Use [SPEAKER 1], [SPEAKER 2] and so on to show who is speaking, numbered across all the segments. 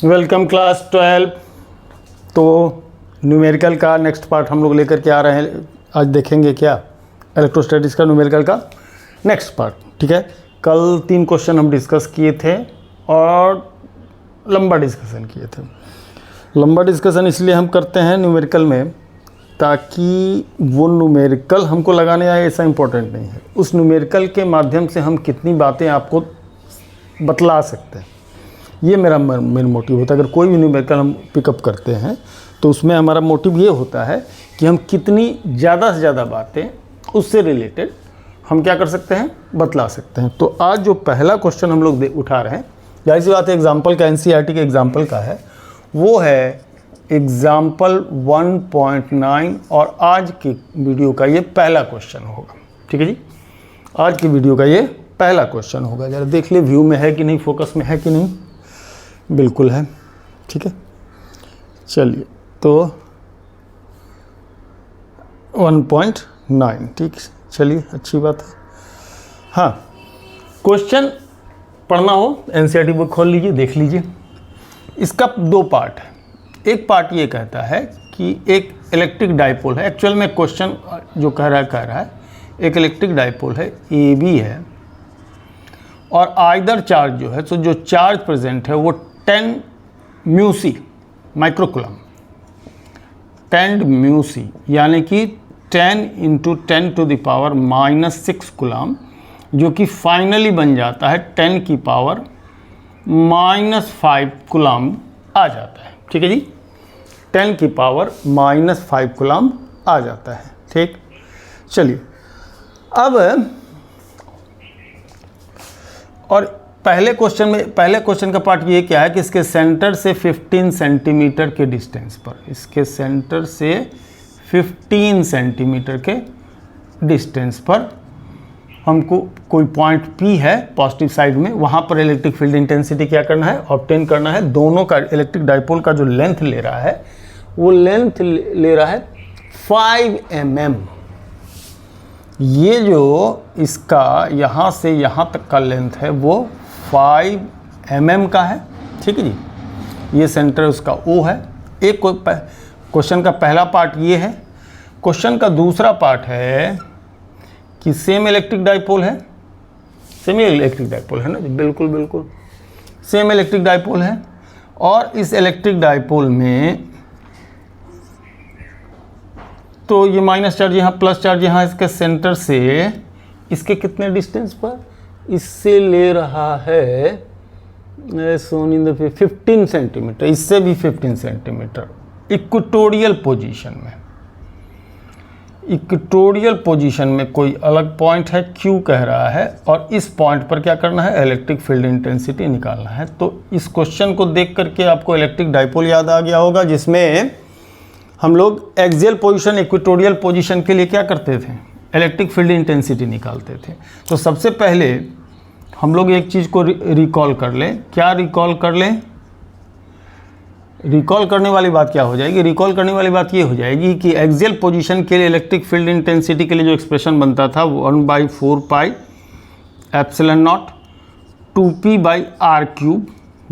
[SPEAKER 1] Welcome class 12। तो numerical का next part हम लोग लेकर के आ रहे हैं। आज देखेंगे क्या इलेक्ट्रोस्टैटिक्स का न्यूमेरिकल का नेक्स्ट पार्ट। ठीक है, कल 3 क्वेश्चन हम डिस्कस किए थे और लंबा डिस्कशन किए थे। लंबा डिस्कशन इसलिए हम करते हैं न्यूमेरिकल में ताकि वो न्यूमेरिकल हमको लगाने आए ऐसा इम्पोर्टेंट नहीं है, उस न्यूमेरिकल के माध्यम से हम कितनी बातें आपको बतला सकते हैं, ये मेरा मेन मोटिव होता है। अगर कोई भी न्यूमेरिकल हम पिकअप करते हैं तो उसमें हमारा मोटिव ये होता है कि हम कितनी ज़्यादा से ज़्यादा बातें उससे रिलेटेड हम क्या कर सकते हैं, बतला सकते हैं। तो आज जो पहला क्वेश्चन हम लोग उठा रहे हैं, जाहिर सी बात है एग्जाम्पल का, एनसीईआरटी के एग्जाम्पल का है, वो है एग्जाम्पल 1.9 और आज की वीडियो का ये पहला क्वेश्चन होगा। ठीक है जी, आज की वीडियो का ये पहला क्वेश्चन होगा। ज़रा देख ले व्यू में है कि नहीं, फोकस में है कि नहीं। बिल्कुल है, ठीक है। चलिए तो 1.9, ठीक, चलिए अच्छी बात है। हाँ, क्वेश्चन पढ़ना हो एनसीईआरटी बुक खोल लीजिए, देख लीजिए। इसका 2 पार्ट है। एक पार्ट ये कहता है कि एक इलेक्ट्रिक डाइपोल है। एक्चुअल में क्वेश्चन जो कह रहा है एक इलेक्ट्रिक डाइपोल है, ए बी है, और आइदर चार्ज जो है, तो जो चार्ज प्रेजेंट है वो 10 म्यूसी माइक्रोकुलम, 10 म्यूसी यानी कि 10 × 10⁻⁻6 कुलम, जो कि फाइनली बन जाता है 10⁻⁻5 कुलम आ जाता है। ठीक है जी, 10⁻⁻5 कुलम आ जाता है। ठीक, चलिए अब और पहले क्वेश्चन का पार्ट ये क्या है कि इसके सेंटर से 15 सेंटीमीटर के डिस्टेंस पर, इसके सेंटर से 15 सेंटीमीटर के डिस्टेंस पर हमको कोई पॉइंट P है पॉजिटिव साइड में, वहाँ पर इलेक्ट्रिक फील्ड इंटेंसिटी क्या करना है, ऑब्टेन करना है। दोनों का इलेक्ट्रिक डाइपोल का जो लेंथ ले रहा है वो लेंथ ले रहा है 5 mm। ये जो इसका यहाँ से यहाँ तक का लेंथ है वो 5 mm का है। ठीक है जी, ये सेंटर उसका O है। एक क्वेश्चन का पहला पार्ट ये है। क्वेश्चन का दूसरा पार्ट है कि सेम इलेक्ट्रिक डाइपोल है, सेम इलेक्ट्रिक डाइपोल है ना, बिल्कुल बिल्कुल सेम इलेक्ट्रिक डाइपोल है। और इस इलेक्ट्रिक डाइपोल में तो ये माइनस चार्ज यहाँ, प्लस चार्ज यहाँ, इसके सेंटर से इसके कितने डिस्टेंस पर, इससे ले रहा है 15 सेंटीमीटर, इससे भी 15 सेंटीमीटर इक्वेटोरियल पोजीशन में। इक्वेटोरियल पोजीशन में कोई अलग पॉइंट है, Q कह रहा है, और इस पॉइंट पर क्या करना है, इलेक्ट्रिक फील्ड इंटेंसिटी निकालना है। तो इस क्वेश्चन को देख करके आपको इलेक्ट्रिक डाइपोल याद आ गया होगा, जिसमें हम लोग एक्सियल पोजीशन, इक्वेटोरियल पोजीशन के लिए क्या करते थे, इलेक्ट्रिक फील्ड इंटेंसिटी निकालते थे। तो सबसे पहले हम लोग एक चीज़ को रिकॉल कर लें। क्या रिकॉल कर लें? रिकॉल करने वाली बात क्या हो जाएगी, रिकॉल करने वाली बात ये हो जाएगी कि एक्सियल पोजीशन के लिए इलेक्ट्रिक फील्ड इंटेंसिटी के लिए जो एक्सप्रेशन बनता था 1/4 पाई एप्सिलॉन नॉट 2p/r³,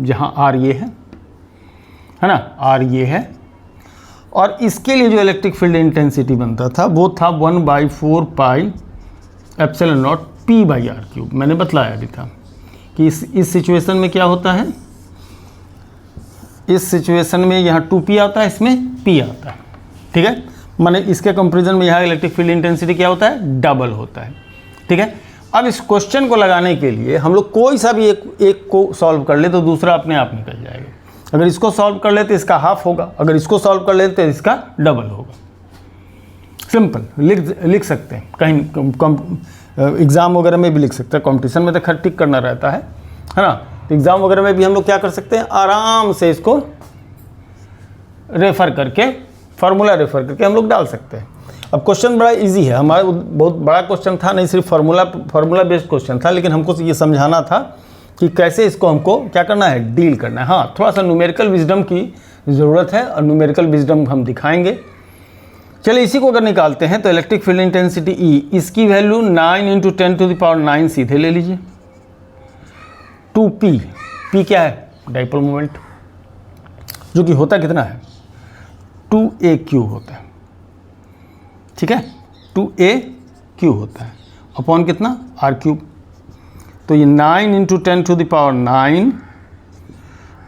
[SPEAKER 1] जहाँ r ये है ना, r ये है। और इसके लिए जो इलेक्ट्रिक फील्ड इंटेंसिटी बनता था वो था 1/4 पाई एप्सिलॉन नॉट p/r³। मैंने बतलाया भी था कि इस सिचुएशन में क्या होता है, इस सिचुएशन में यहाँ 2p आता है, इसमें p आता है। ठीक है, माने इसके कंपैरिजन में यहाँ इलेक्ट्रिक फील्ड इंटेंसिटी क्या होता है, डबल होता है। ठीक है, अब इस क्वेश्चन को लगाने के लिए हम लोग कोई सा भी एक को सॉल्व कर ले तो दूसरा अपने आप निकल जाएगा। अगर इसको सॉल्व कर ले तो इसका हाफ होगा, अगर इसको सॉल्व कर ले तो इसका डबल होगा। सिंपल लिख सकते हैं, कहीं एग्ज़ाम वगैरह में भी लिख सकते हैं। कंपटीशन में तो खैर टिक करना रहता है ना, तो एग्ज़ाम वगैरह में भी हम लोग क्या कर सकते हैं, आराम से इसको रेफ़र करके, फार्मूला रेफ़र करके हम लोग डाल सकते हैं। अब क्वेश्चन बड़ा इजी है, हमारा बहुत बड़ा क्वेश्चन था नहीं, सिर्फ फार्मूला बेस्ड क्वेश्चन था, लेकिन हमको ये समझाना था कि कैसे इसको हमको क्या करना है, डील करना है। हाँ, थोड़ा सा न्यूमेरिकल विजडम की ज़रूरत है और न्यूमेरिकल विजडम हम दिखाएंगे। चलिए इसी को अगर निकालते हैं तो इलेक्ट्रिक फील्ड इंटेंसिटी E, इसकी वैल्यू 9 × 10⁻9 सीधे ले लीजिए। 2p, p क्या है, डाइपोल मोमेंट, जो कि होता कितना है 2a³ होता है, ठीक है, 2a³ होता है अपॉन कितना r³। तो ये 9 into 10 to the power 9,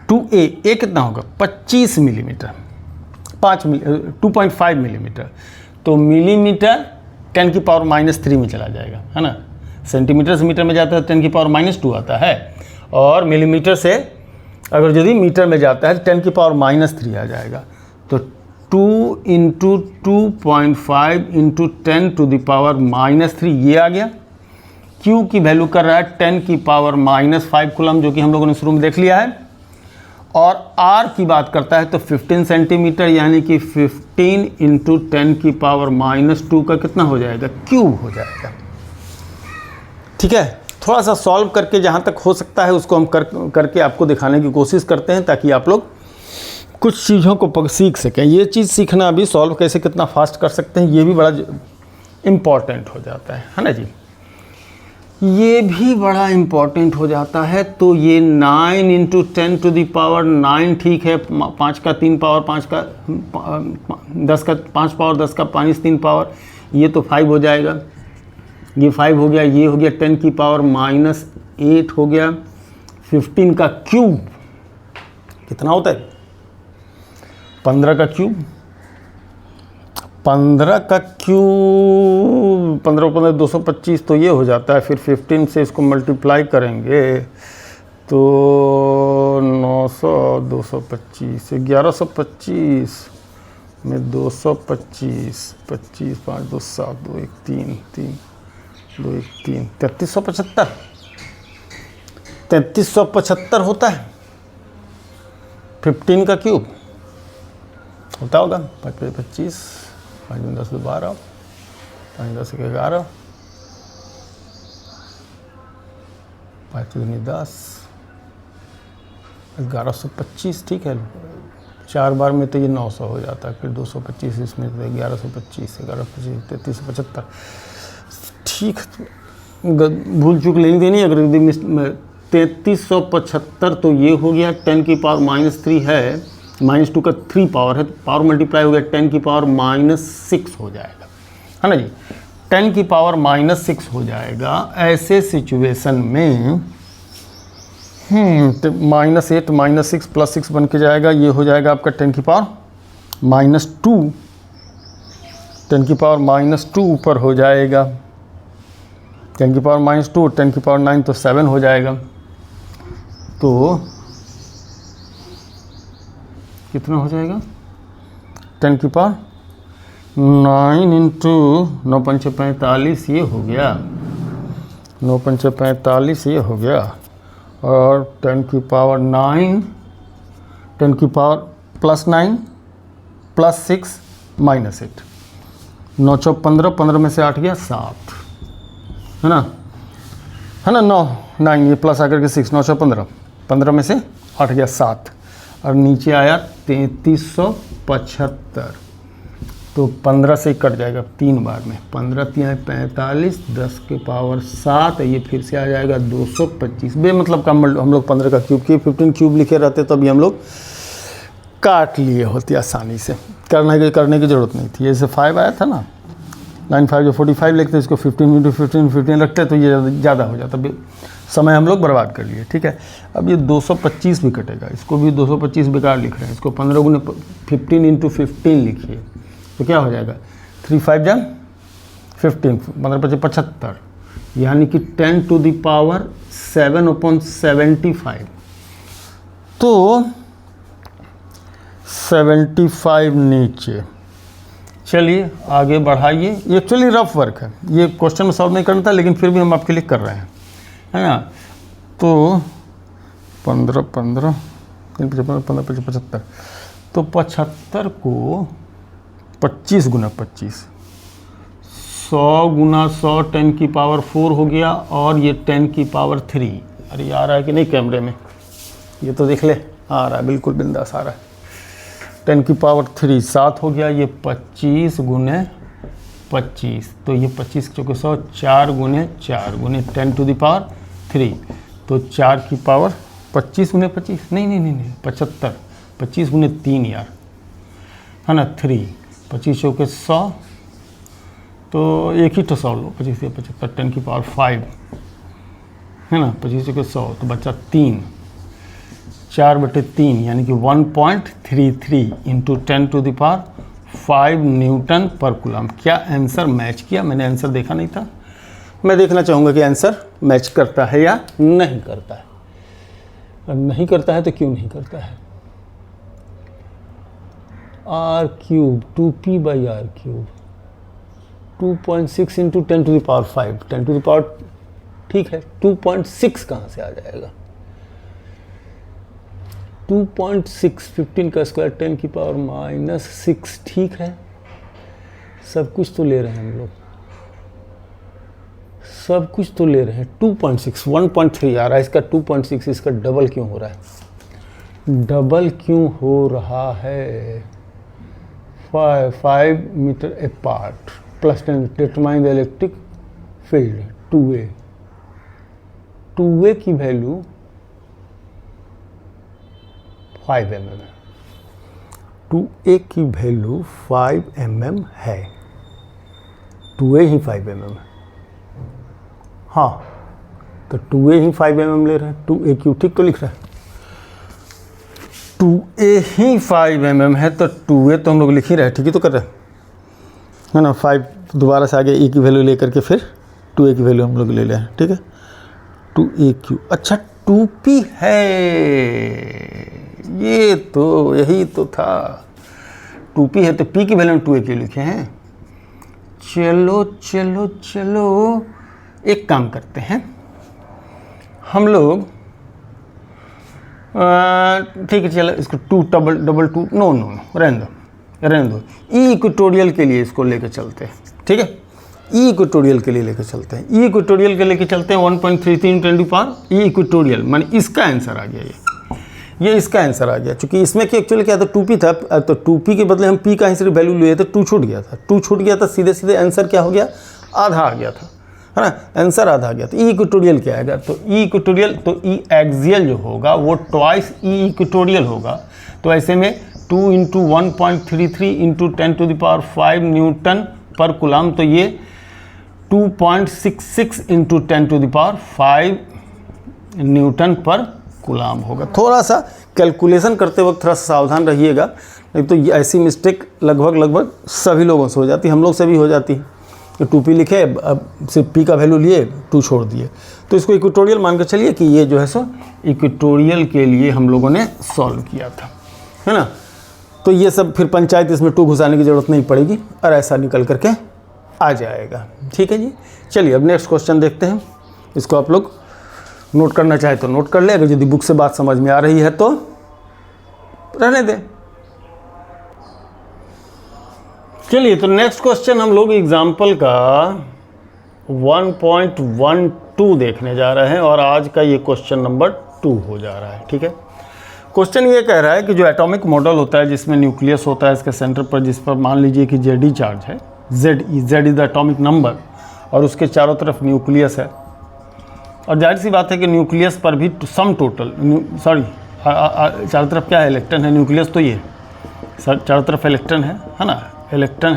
[SPEAKER 1] 2a कितना होगा 25 मिलीमीटर, 2.5 मिलीमीटर। तो मिलीमीटर 10 की पावर -3 में चला जाएगा, है ना। सेंटीमीटर से मीटर में जाता है 10 की पावर -2 आता है, और मिलीमीटर से अगर यदि मीटर में जाता है 10 की पावर -3 आ जाएगा। तो 2 into 2.5 into 10 to the power -3 ये आ गया। Q की वैल्यू कर रहा है 10 की पावर -5 कूलम, जो कि हम लोगों ने शुरू में देख लिया है। और R की बात करता है तो 15 सेंटीमीटर, यानी कि 15 इंटू 10 की पावर -2 का कितना हो जाएगा क्यूब हो जाएगा, ठीक है। थोड़ा सा सॉल्व करके जहाँ तक हो सकता है उसको हम करके आपको दिखाने की कोशिश करते हैं, ताकि आप लोग कुछ चीज़ों को सीख सकें। ये चीज़ सीखना अभी सॉल्व कैसे कितना फास्ट कर सकते हैं ये भी बड़ा इम्पॉर्टेंट हो जाता है ना जी, ये भी बड़ा इम्पॉर्टेंट हो जाता है। तो ये 9 इंटू 10 टू द पावर 9 ठीक है, 5 का 3 पावर 5 का 10 का 5 पावर 10 का -3 पावर, ये तो 5 हो जाएगा, ये 5 हो गया, ये हो गया 10 की पावर -8 हो गया। 15 का क्यूब कितना होता है 15 का क्यूब, 15 का क्यूब 15 15 225, तो ये हो जाता है। फिर 15 से इसको मल्टीप्लाई करेंगे तो 900 225 1125 में 225 25 5 2 7 2 1 3 3 2 1 3 3375 3375 होता है 15 का क्यूब होता होगा। 5 5 25 5 10 12 5 10 11 5 10 1125, ठीक है। 4 बार में तो ये 900 हो जाता है, फिर 225 इसमें 1125 1125 3375, ठीक। भूल चूक नहीं देनी। अगर 3375 तो ये हो गया 10 की पावर -3 है, -2 का 3 पावर है, पावर मल्टीप्लाई हो गया 10 की पावर -6 हो जाएगा, है ना जी। 10 की पावर -6 हो जाएगा। ऐसे सिचुएशन में -8 -6 +6 बन के जाएगा, ये हो जाएगा आपका 10 की पावर -2, 10 की पावर -2 ऊपर हो जाएगा, 10 की पावर -2 10 की पावर 9 तो 7 हो जाएगा। तो कितना हो जाएगा 10 की पावर 9 इंटू 9 पंचे 45 ये हो गया, 9 पंचे 45 ये हो गया, और 10 की पावर 9 10 की पावर +9 +6 -8 9 चौक 15 15 में से 8 गया 7, है ना 9 ये प्लस आकर के 6 9 चौक 15 15 में से 8 गया 7, और नीचे आया 3375। तो 15 से कट जाएगा 3 बार में, 15 3 45 10 के पावर 7, ये फिर से आ जाएगा 225। बेमतलब का हम लोग 15 का क्यूब किए, 15 क्यूब लिखे रहते तो अभी हम लोग काट लिए होती आसानी से, करने की ज़रूरत नहीं थी। जैसे 5 आया था ना 9 5 जो 45 लिखते इसको 15 इंटू 15 रखते तो ये ज़्यादा हो जाता, समय हम लोग बर्बाद कर लिए, ठीक है। अब ये 225 भी कटेगा, इसको भी 225 बेकार लिख रहे हैं, इसको 15 गुने 15 इंटू 15 लिखिए तो क्या हो जाएगा 3 5 जा 15 15 5 75, यानी कि 10 टू द पावर 7/75। तो 75 नीचे, चलिए आगे बढ़ाइए। ये एक्चुअली रफ वर्क है, ये क्वेश्चन में सॉल्व नहीं करना था, लेकिन फिर भी हम आपके लिए कर रहे हैं, है ना। तो 15 15 15 75, तो 75 को 25 गुना 25 100 गुना 100 10 की पावर 4 हो गया, और ये 10 की पावर 3। अरे आ रहा है कि नहीं कैमरे में, ये तो देख ले, आ रहा है बिल्कुल बिंदास आ रहा है। 10 की पावर 3 7 हो गया, ये 25 गुने 25, तो ये 25 चौके 100 4 गुने 10 टू द पावर 3, तो 4 की पावर 25 गुने 25 नहीं 75 25 गुने 3 यार, है ना, 3, 25 चौके 100, तो एक ही तो 100 लो, 25 से 75, 10 की पावर 5, है ना, 25 चौके 100, तो बच्चा 3, 4/3 यानी कि 1.33 into 10 to the power 5 newton per coulomb. क्या आंसर मैच किया? मैंने आंसर देखा नहीं था, मैं देखना चाहूँगा कि आंसर मैच करता है या नहीं करता है। और नहीं करता है तो क्यों नहीं करता है? r³ 2p/r³, 2.6 into 10 to the power 5, 10 to the power, ठीक है, 2.6 कहाँ से आ जाएगा? 2.6, 15 का स्क्वायर 10 की पावर -6, ठीक है, सब कुछ तो ले रहे हैं हम लोग, सब कुछ तो ले रहे हैं। 2.6, 1.3 आ रहा है, इसका 2.6, इसका डबल क्यों हो रहा है? डबल क्यों हो रहा है? 5 metre apart, +10, determine the electric field 2a, 2a की वैल्यू 5 mm है, 2a की वैल्यू 5 mm है, 2a ही 5 mm है, हाँ, तो 2a ही 5 mm ले रहे हैं, 2a³ ठीक तो लिख रहा है, 2a ही 5 mm है, तो 2a तो हम लोग लिख ही रहे हैं, ठीक ही तो कर रहे हैं, है ना, 5 दोबारा से आगे a की वैल्यू लेकर के फिर 2a की वैल्यू हम लोग ले रहे हैं, ठीक है, 2a³, अच्छा 2p है, ये तो यही तो था, 2p है तो p की वैल्यू 2a क्यों लिखे हैं? चलो चलो चलो, एक काम करते हैं हम लोग, ठीक है, चलो इसको 2 डबल 2, नो, रहने दो, ई इक्वेटोरियल के लिए इसको लेकर चलते हैं, ठीक है, ई इक्वेटोरियल के लिए लेकर चलते हैं, ई इक्वेटोरियल के लेकर चलते हैं 1.33 10 टू पावर ई इक्वेटोरियल, माने इसका आंसर आ गया, ये इसका आंसर आ गया, क्योंकि इसमें कि एक्चुअली क्या था, 2p था, तो 2p के बदले हम p का आंसर वैल्यू लिए थे, 2 छूट गया था, 2 छूट गया था, सीधे सीधे आंसर क्या हो गया, आधा आ गया था, है ना, आंसर आधा आ गया। तो ई इक्वेटोरियल क्या आएगा? तो ई इक्वेटोरियल, तो ई एक्सियल जो होगा वो ट्वाइस ई इक्वेटोरियल होगा, तो ऐसे में 2 into 1.33 into 10 to the power 5 newton per coulomb, तो ये 2.66 into 10 to the power 5 newton per coulomb होगा। थोड़ा सा कैलकुलेशन करते वक्त थोड़ा सावधान रहिएगा, नहीं तो ये ऐसी मिस्टेक लगभग सभी लोगों से हो जाती है, हम लोग से भी हो जाती है, तो 2p लिखे, अब सिर्फ p का वैल्यू लिए, 2 छोड़ दिए, तो इसको इक्वेटोरियल मान के चलिए कि ये जो है सो इक्वेटोरियल के लिए हम लोगों ने सॉल्व किया था, है ना, तो ये सब फिर पंचायत इसमें 2 घुसाने की ज़रूरत नहीं पड़ेगी और ऐसा निकल करके आ जाएगा, ठीक है जी। चलिए अब नेक्स्ट क्वेश्चन देखते हैं, इसको आप लोग नोट करना चाहे तो नोट कर ले, अगर यदि बुक से बात समझ में आ रही है तो रहने दें। चलिए तो नेक्स्ट क्वेश्चन हम लोग एग्जाम्पल का 1.12 देखने जा रहे हैं, और आज का ये क्वेश्चन नंबर 2 हो जा रहा है, ठीक है। क्वेश्चन ये कह रहा है कि जो एटॉमिक मॉडल होता है जिसमें न्यूक्लियस होता है इसके सेंटर पर, जिस पर मान लीजिए कि Ze चार्ज है, Z is the atomic number, और उसके चारों तरफ न्यूक्लियस है, और जाहिर सी बात है कि न्यूक्लियस पर भी सम टोटल, चारों तरफ क्या है, इलेक्ट्रॉन है, न्यूक्लियस तो ये चारों तरफ इलेक्ट्रॉन है ना, इलेक्ट्रॉन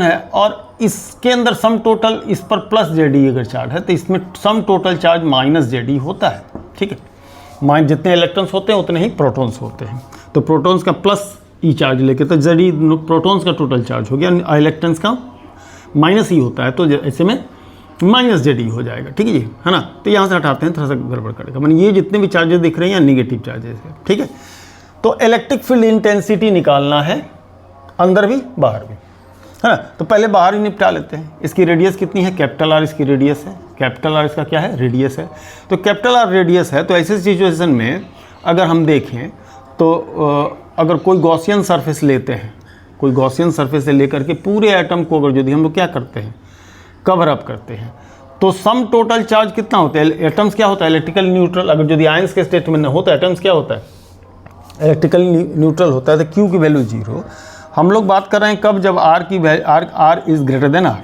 [SPEAKER 1] है और इसके अंदर सम टोटल, इस पर प्लस Ze अगर चार्ज है तो इसमें सम टोटल चार्ज -Ze होता है, ठीक है, जितने इलेक्ट्रॉन्स होते हैं उतने ही प्रोटॉन्स होते हैं, तो प्रोटॉन्स का प्लस ई चार्ज लेके तो Ze प्रोटॉन्स का टोटल चार्ज हो गया, इलेक्ट्रॉन्स का माइनस ई होता है, तो ऐसे में -Ze हो जाएगा, ठीक है जी, है ना। तो यहाँ से हटाते हैं, थोड़ा सा गड़बड़ करेगा, माने ये जितने भी चार्जेस दिख रहे हैं नेगेटिव चार्जेस है, ठीक है। तो इलेक्ट्रिक फील्ड इंटेंसिटी निकालना है, अंदर भी बाहर भी, है ना। तो पहले बाहर ही निपटा लेते हैं। इसकी रेडियस कितनी है? कैपिटल आर इसकी रेडियस है, कैपिटल आर इसका क्या है? रेडियस है। तो कैपिटल आर रेडियस है, तो ऐसे सिचुएशन में अगर हम देखें तो अगर कोई गॉसियन सरफेस लेते हैं, कोई गॉसियन सरफेस से लेकर के पूरे एटम को अगर यदि हम लोग क्या करते हैं, कवर अप करते हैं, तो सम टोटल चार्ज कितना होता है? एटम्स क्या होता है? Electrical neutral. अगर यदि आयंस के स्टेट में न हो तो एटम्स क्या होता है? इलेक्ट्रिकल न्यूट्रल होता है। तो Q की वैल्यू 0। हम लोग बात कर रहे हैं कब? जब R की R is greater than R,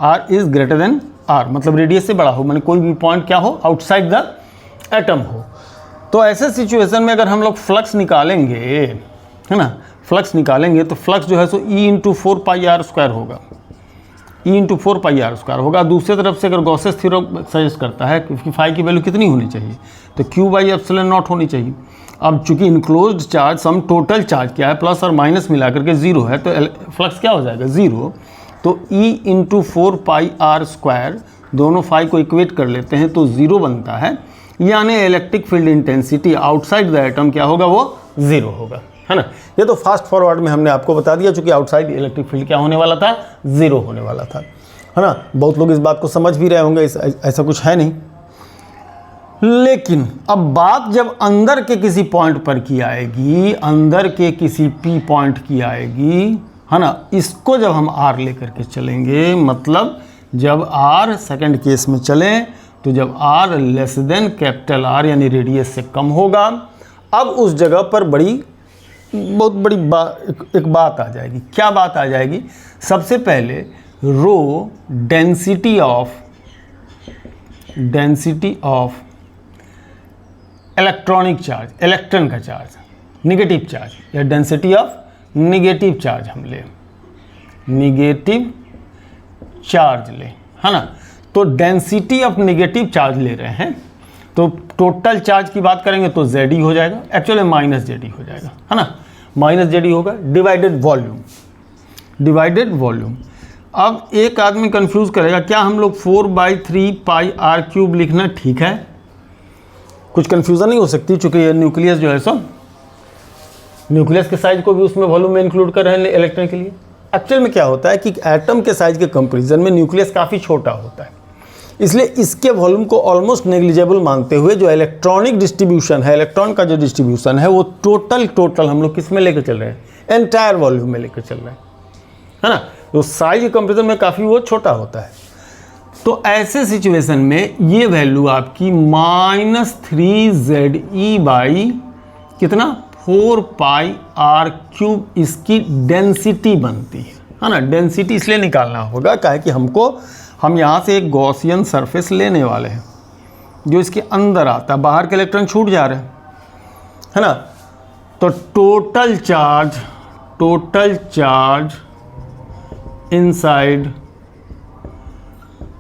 [SPEAKER 1] R is greater than R, मतलब रेडियस से बड़ा हो, माने कोई भी पॉइंट क्या हो, आउटसाइड द एटम हो। तो ऐसे सिचुएशन में अगर हम लोग फ्लक्स निकालेंगे, है ना, फ्लक्स निकालेंगे तो फ्लक्स जो है सो E इंटू 4πr² होगा, E इंटू 4πr² होगा। दूसरी तरफ से अगर गॉसेस थ्योरम सजेस्ट करता है कि फाई की वैल्यू कितनी होनी चाहिए, तो Q/ε0 होनी चाहिए। अब चूंकि enclosed charge sum total charge क्या है, प्लस और माइनस मिला करके 0 है, तो फ्लक्स क्या हो जाएगा 0। तो E इंटू 4πr², दोनों फाई को इक्वेट कर लेते हैं तो 0 बनता है, यानी electric field intensity outside the atom क्या होगा, वो 0 होगा, है ना। ये तो फास्ट फॉरवर्ड में हमने आपको बता दिया, चूंकि आउटसाइड इलेक्ट्रिक फील्ड क्या होने वाला था, 0 होने वाला था, है ना। बहुत लोग इस बात को समझ भी रहे होंगे, ऐसा कुछ है नहीं। लेकिन अब बात जब अंदर के किसी पॉइंट पर की आएगी, अंदर के किसी P पॉइंट की आएगी, है ना, इसको जब हम R लेकर के चलेंगे, मतलब जब R सेकंड केस में चलें, तो जब R less than capital R यानी रेडियस से कम होगा, अब उस जगह पर बहुत बड़ी एक बात आ जाएगी। क्या बात आ जाएगी? सबसे पहले rho density of electronic charge, electron का चार्ज, निगेटिव चार्ज, या डेंसिटी ऑफ निगेटिव चार्ज हम ले, निगेटिव चार्ज ले, है ना। तो डेंसिटी ऑफ निगेटिव चार्ज ले रहे हैं, तो टोटल चार्ज की बात करेंगे तो ZE हो जाएगा, एक्चुअली -ZE हो जाएगा, है ना, -ZE होगा, डिवाइडेड वॉल्यूम। अब एक आदमी कंफ्यूज करेगा, क्या हम लोग 4/3πr³ लिखना ठीक है? कुछ कंफ्यूजन नहीं हो सकती, चूंकि ये न्यूक्लियस जो है सो न्यूक्लियस के साइज को भी उसमें वॉल्यूम में इंक्लूड कर रहे हैं इलेक्ट्रॉन के लिए। एक्चुअल में क्या होता है कि एटम के साइज के कंपैरिजन में न्यूक्लियस काफ़ी छोटा होता है, इसलिए इसके वॉल्यूम को ऑलमोस्ट नेग्लिजिबल मानते हुए जो इलेक्ट्रॉनिक डिस्ट्रीब्यूशन है, इलेक्ट्रॉन का जो डिस्ट्रीब्यूशन है, वो टोटल हम लोग किस में लेकर चल रहे हैं, एंटायर वॉल्यूम में लेकर चल रहे हैं, है ना। तो साइज के कंपैरिजन में काफ़ी वो छोटा होता है। तो ऐसे सिचुएशन में ये वैल्यू आपकी -3ZE बाई कितना 4πr³ इसकी डेंसिटी बनती है ना। डेंसिटी इसलिए निकालना होगा क्या है कि हम यहाँ से एक गॉसियन सरफेस लेने वाले हैं जो इसके अंदर आता है, बाहर के इलेक्ट्रॉन छूट जा रहे हैं, है ना। तो total charge inside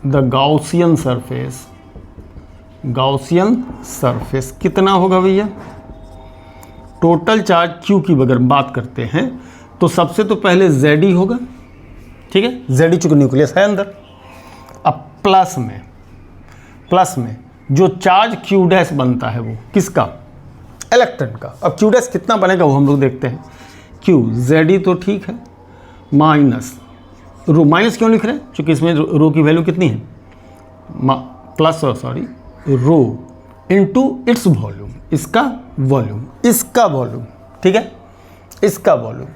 [SPEAKER 1] the Gaussian surface कितना होगा भैया? टोटल चार्ज Q की अगर बात करते हैं तो सबसे तो पहले ZE होगा, ठीक है, ZE चूंकि न्यूक्लियस है अंदर। अब प्लस में जो चार्ज Q' बनता है वो किसका? इलेक्ट्रॉन का। अब Q' कितना बनेगा वो हम लोग देखते हैं। Q ZE तो ठीक है, माइनस क्यों लिख रहे हैं? क्योंकि इसमें रो की वैल्यू कितनी है, रो इनटू इट्स वॉल्यूम, इसका वॉल्यूम, ठीक है, इसका वॉल्यूम।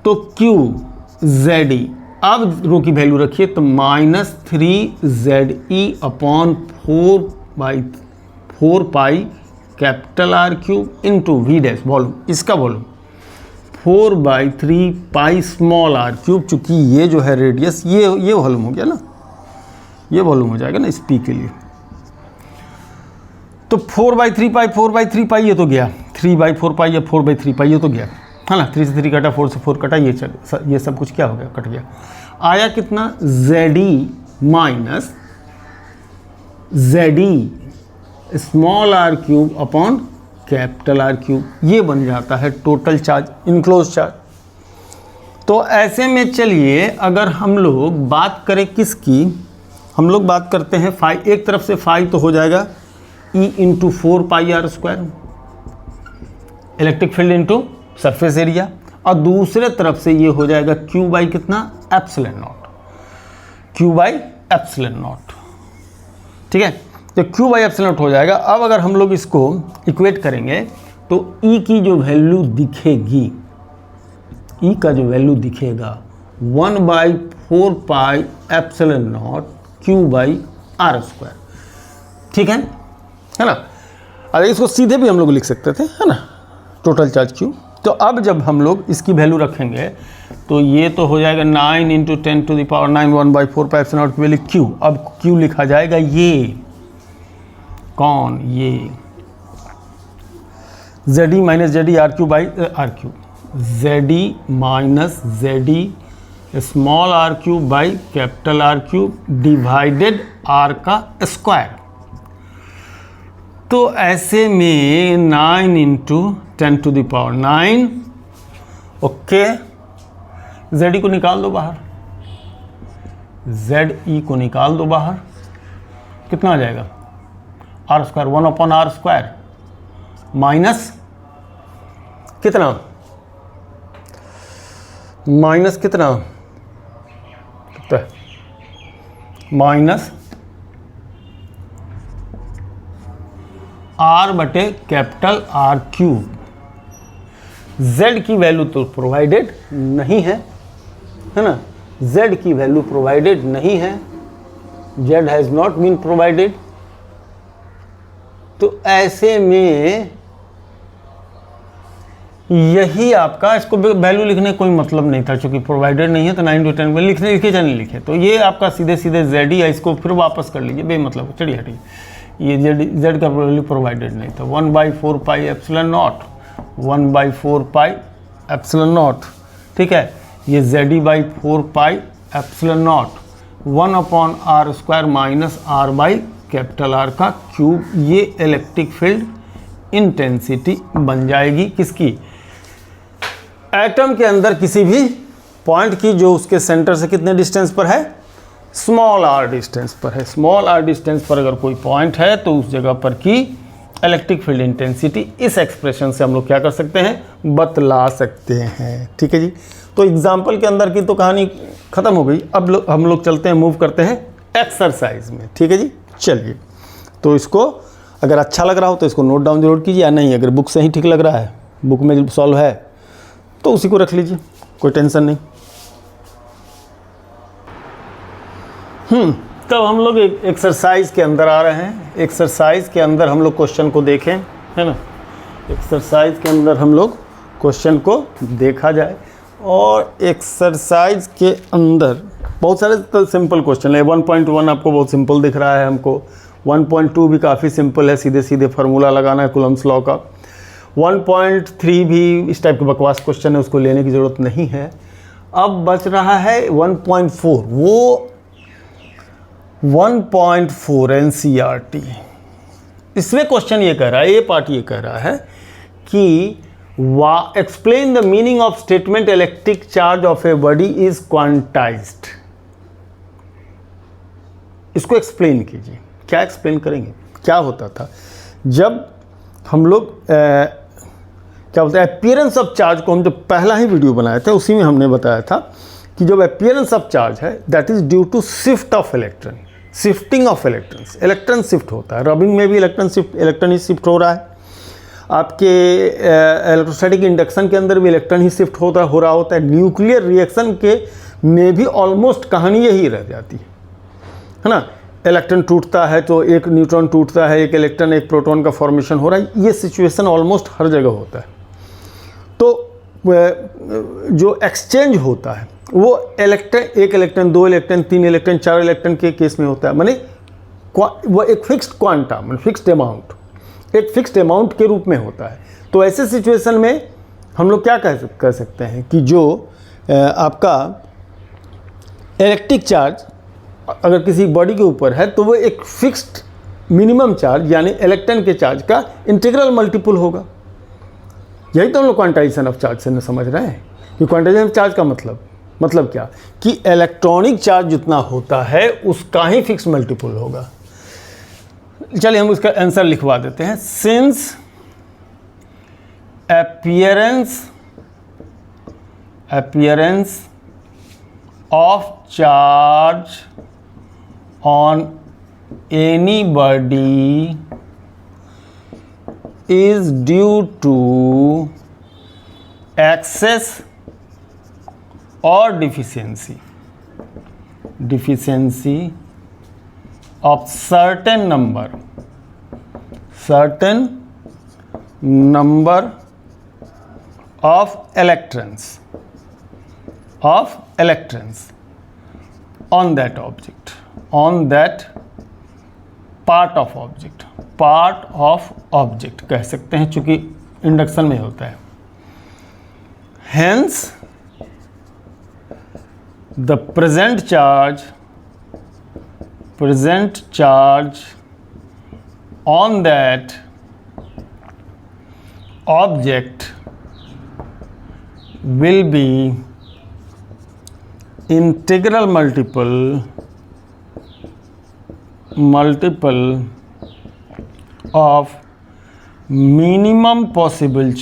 [SPEAKER 1] तो QZE, अब रो की वैल्यू रखिए तो -3ZE upon 4/4π R³ into V' volume, इसका वॉल्यूम 4/3π r³, चूँकि ये जो है रेडियस, ये वॉल्यूम हो गया ना, ये वॉल्यूम हो जाएगा ना इस P के लिए। तो 4/3π ये तो गया, 3/4π या 4/3π ये तो गया, है ना। 3 से 3 कटा, 4 से 4 कटा, ये सब कुछ क्या हो गया, कट गया। आया कितना? ZE minus ZE small r³ upon capital R³, ये बन जाता है टोटल चार्ज, इनक्लोज चार्ज। तो ऐसे में चलिए अगर हम लोग बात करें किसकी, हम लोग बात करते हैं फाई, एक तरफ से फाई तो हो जाएगा E into 4πr², electric field into surface area, और दूसरे तरफ से ये हो जाएगा Q बाई कितना, ε0, ठीक है। तो Q/ε0 हो जाएगा। अब अगर हम लोग इसको इक्वेट करेंगे तो E की जो वैल्यू दिखेगी, E का जो वैल्यू दिखेगा 1/4πε0 Q/r², ठीक है ना। अरे इसको सीधे भी हम लोग लिख सकते थे, है ना, टोटल चार्ज Q। तो अब जब हम लोग इसकी वैल्यू रखेंगे तो ये तो हो जाएगा 9 × 10⁻⁹ 1/4πε0 की वैल्यू Q। अब Q लिखा जाएगा ये कौन, ये Z E minus Z E R Q by R Q, Z E minus Z E small R cube by capital R cube divided R का स्क्वायर। तो ऐसे में 9 into 10 to the power 9, okay. Z E को निकाल दो बाहर, Z E को निकाल दो बाहर, कितना आ जाएगा R square, 1 upon R square minus कितना, माइनस कितना, माइनस आर बटे कैपिटल आर क्यूब। z की वैल्यू तो प्रोवाइडेड नहीं है ना, z की वैल्यू प्रोवाइडेड नहीं है, z has not been provided. तो ऐसे में यही आपका, इसको वैल्यू लिखने कोई मतलब नहीं था, क्योंकि प्रोवाइडेड नहीं है तो 9 to 10 में लिखने लिखे या नहीं लिखे, तो ये आपका सीधे सीधे जेड ही है, इसको फिर वापस कर लीजिए बेमतलब, चलिए हटिए, ये जेड का वैल्यू प्रोवाइडेड नहीं था। 1/4 pi epsilon nought, 1/4 pi epsilon nought, ठीक है। ये Z E by 4 pi epsilon nought, 1 upon R square minus R by capital R का क्यूब। ये इलेक्ट्रिक फील्ड इंटेंसिटी बन जाएगी किसकी, एटम के अंदर किसी भी पॉइंट की जो उसके सेंटर से कितने डिस्टेंस पर है, स्मॉल आर डिस्टेंस पर है। स्मॉल आर डिस्टेंस पर अगर कोई पॉइंट है तो उस जगह पर की इलेक्ट्रिक फील्ड इंटेंसिटी इस एक्सप्रेशन से हम लोग क्या कर सकते हैं, बतला सकते हैं, ठीक है जी। तो एग्जाम्पल के अंदर की तो कहानी खत्म हो गई। अब हम लोग चलते हैं, मूव करते हैं एक्सरसाइज में, ठीक है जी। चलिए, तो इसको अगर अच्छा लग रहा हो तो इसको नोट डाउन जरूर कीजिए, या नहीं अगर बुक से ही ठीक लग रहा है, बुक में सॉल्व है तो उसी को रख लीजिए, कोई टेंशन नहीं। तब हम लोग एक एक्सरसाइज के अंदर आ रहे हैं। एक्सरसाइज के अंदर हम लोग क्वेश्चन को देखें, है ना। एक्सरसाइज के अंदर हम लोग क्वेश्चन को देखा जाए, और एक्सरसाइज के अंदर बहुत सारे तो सिंपल क्वेश्चन है। 1.1 आपको बहुत सिंपल दिख रहा है हमको, 1.2 भी काफ़ी सिंपल है, सीधे सीधे फार्मूला लगाना है कूलम्स लॉ का। 1.3 भी इस टाइप के बकवास क्वेश्चन है, उसको लेने की ज़रूरत नहीं है। अब बच रहा है 1.4, वो 1.4 NCERT। इसमें क्वेश्चन ये कह रहा है, ये पार्ट ये कह रहा है कि explain the meaning of statement electric charge of a body is quantized. इसको एक्सप्लेन कीजिए। क्या एक्सप्लेन करेंगे, क्या होता था जब हम लोग क्या बोलते हैं अपीयरेंस ऑफ चार्ज को, हम जब पहला ही वीडियो बनाए थे उसी में हमने बताया था कि जब अपीयरेंस ऑफ चार्ज है that is due to shift of electron, shifting of electrons. Electron shift होता है, रबिंग में भी इलेक्ट्रॉन ही शिफ्ट हो रहा है, आपके इलेक्ट्रोस्टैटिक इंडक्शन के अंदर भी इलेक्ट्रॉन ही शिफ्ट हो रहा होता है, न्यूक्लियर रिएक्शन के में भी ऑलमोस्ट कहानी यही रह जाती है ना। इलेक्ट्रॉन टूटता है तो एक न्यूट्रॉन टूटता है, एक इलेक्ट्रॉन एक प्रोटॉन का फॉर्मेशन हो रहा है, ये सिचुएशन ऑलमोस्ट हर जगह होता है। तो जो एक्सचेंज होता है वो इलेक्ट्रॉन, एक इलेक्ट्रॉन, 2 इलेक्ट्रॉन, 3 इलेक्ट्रॉन, 4 इलेक्ट्रॉन के केस में होता है, माने वो एक फिक्स्ड क्वांटा, फिक्स्ड अमाउंट, एक फिक्स्ड अमाउंट के रूप में होता है। तो ऐसे सिचुएशन में हम लोग क्या कह सकते हैं कि जो आपका इलेक्ट्रिक चार्ज अगर किसी बॉडी के ऊपर है तो वो एक फिक्स्ड मिनिमम चार्ज यानी इलेक्ट्रॉन के चार्ज का इंटीग्रल मल्टीपल होगा। यही तो हम लोग क्वांटाइजेशन ऑफ चार्ज से समझ रहे हैं कि क्वांटाइजेशन ऑफ चार्ज का मतलब क्या कि इलेक्ट्रॉनिक चार्ज जितना होता है उसका ही फिक्स मल्टीपल होगा। चलिए हम उसका आंसर लिखवा देते हैं। Since appearance of charge on any body is due to excess or deficiency of certain number of electrons on that object, on that part of object कह सकते हैं, चूंकि इंडक्शन में होता है। Hence the present charge on that object will be integral multiple of minimum possible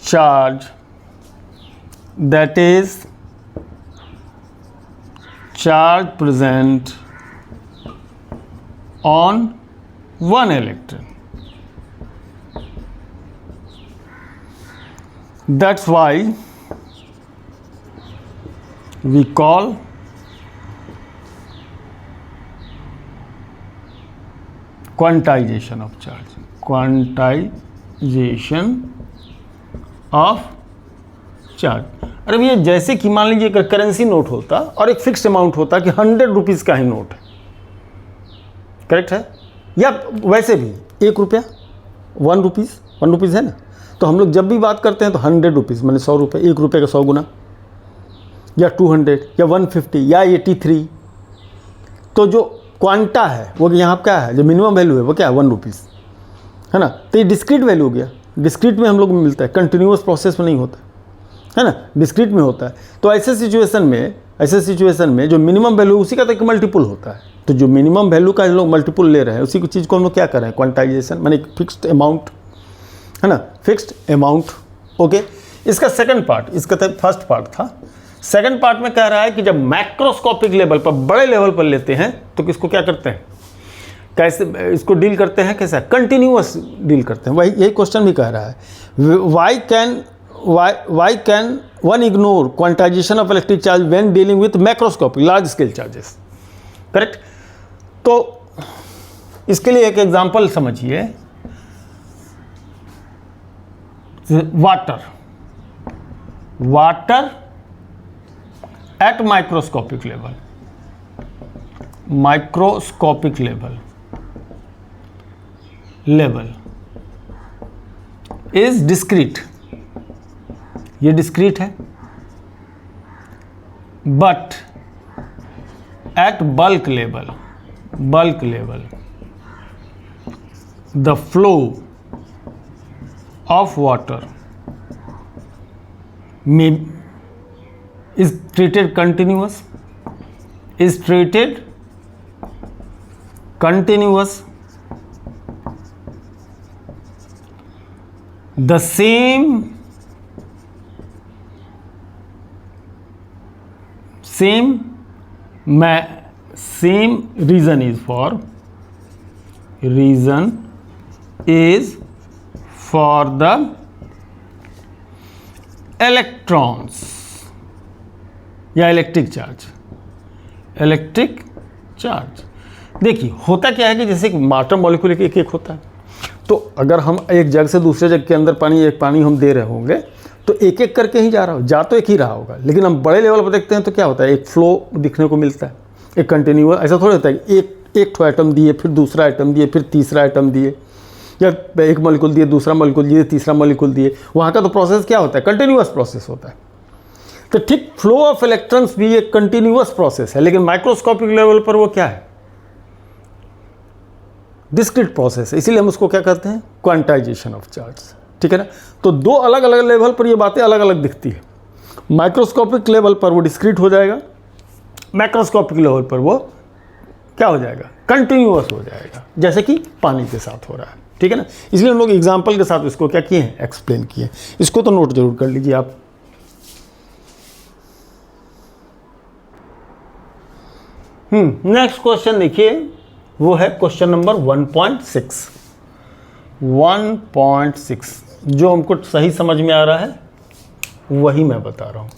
[SPEAKER 1] charge, that is charge present on one electron. That's why we call quantization of charge. Quantization of charge. अरे भैया जैसे कि मान लीजिए अगर currency note होता और एक फिक्स्ड अमाउंट होता कि 100 रुपीज़ का ही नोट है, करेक्ट है, या वैसे भी 1 रुपया 1 रुपीज़ है ना, तो हम लोग जब भी बात करते हैं तो 100 रुपीज़ मैंने 100 रुपये, 1 रुपये का 100 गुना, या 200 या 150 या 83। तो जो क्वांटा है वो यहाँ क्या है, जो मिनिमम वैल्यू है वो क्या है, 1 रुपीज़ है ना। तो ये डिस्क्रीट वैल्यू हो गया, डिस्क्रीट में हम लोग मिलता है, कंटिन्यूअस प्रोसेस में नहीं होता है ना, डिस्क्रीट में होता है। तो ऐसे सिचुएशन में जो मिनिमम वैल्यू उसी का तो एक मल्टीपल होता है। तो जो मिनिमम वैल्यू का लोग मल्टीपल ले रहे हैं उसी की चीज़ को हम लोग क्या कर रहे हैं, क्वांटाइजेशन, माने एक फिक्स्ड अमाउंट है ना, फिक्स्ड अमाउंट। ओके, इसका सेकंड पार्ट, इसका तो फर्स्ट पार्ट था। सेकंड पार्ट में कह रहा है कि जब मैक्रोस्कोपिक लेवल पर, बड़े लेवल पर लेते हैं तो किसको क्या करते हैं, कैसे इसको डील करते हैं, कैसा कंटिन्यूअस डील करते हैं। वही यही क्वेश्चन भी कह रहा है, why can one ignore quantization of electric charge when dealing with macroscopic large scale charges, correct. तो इसके लिए एक एग्जांपल समझिए, water at microscopic level is discrete, ये डिस्क्रीट है, but at bulk level the flow of water में is treated continuous, the same reason is for the electrons या electric charge. देखिए होता क्या है कि जैसे कि वाटर मॉलिक्यूल एक एक होता है, तो अगर हम एक जग से दूसरे जग के अंदर पानी हम दे रहे होंगे तो एक एक करके ही जा रहा हो, जा तो एक ही रहा होगा, लेकिन हम बड़े लेवल पर देखते हैं तो क्या होता है, एक फ्लो दिखने को मिलता है, एक कंटिन्यूअस। ऐसा थोड़ा होता है कि एक ठो आइटम दिए, फिर दूसरा आइटम दिए, फिर तीसरा आइटम दिए, या एक मॉलिक्यूल दिए, दूसरा मॉलिक्यूल दिए, तीसरा मॉलिक्यूल दिए। वहाँ का तो प्रोसेस क्या होता है, कंटिन्यूअस प्रोसेस होता है। तो ठीक फ्लो ऑफ इलेक्ट्रॉन्स भी एक कंटिन्यूअस प्रोसेस है, लेकिन माइक्रोस्कोपिक लेवल पर वो क्या है, डिस्क्रीट प्रोसेस है। इसीलिए हम उसको क्या कहते हैं, क्वांटाइजेशन ऑफ चार्ज, ठीक है ना। तो दो अलग अलग लेवल पर ये बातें अलग अलग दिखती है। माइक्रोस्कोपिक लेवल पर वो डिस्क्रीट हो जाएगा, मैक्रोस्कोपिक लेवल पर वो क्या हो जाएगा, कंटिन्यूअस हो जाएगा, जैसे कि पानी के साथ हो रहा है, ठीक है ना। इसलिए हम लोग एग्जाम्पल के साथ इसको क्या किए हैं, एक्सप्लेन किए। इसको तो नोट जरूर कर लीजिए आप। नेक्स्ट क्वेश्चन देखिए, वो है क्वेश्चन नंबर 1.6। जो हमको सही समझ में आ रहा है वही मैं बता रहा हूँ।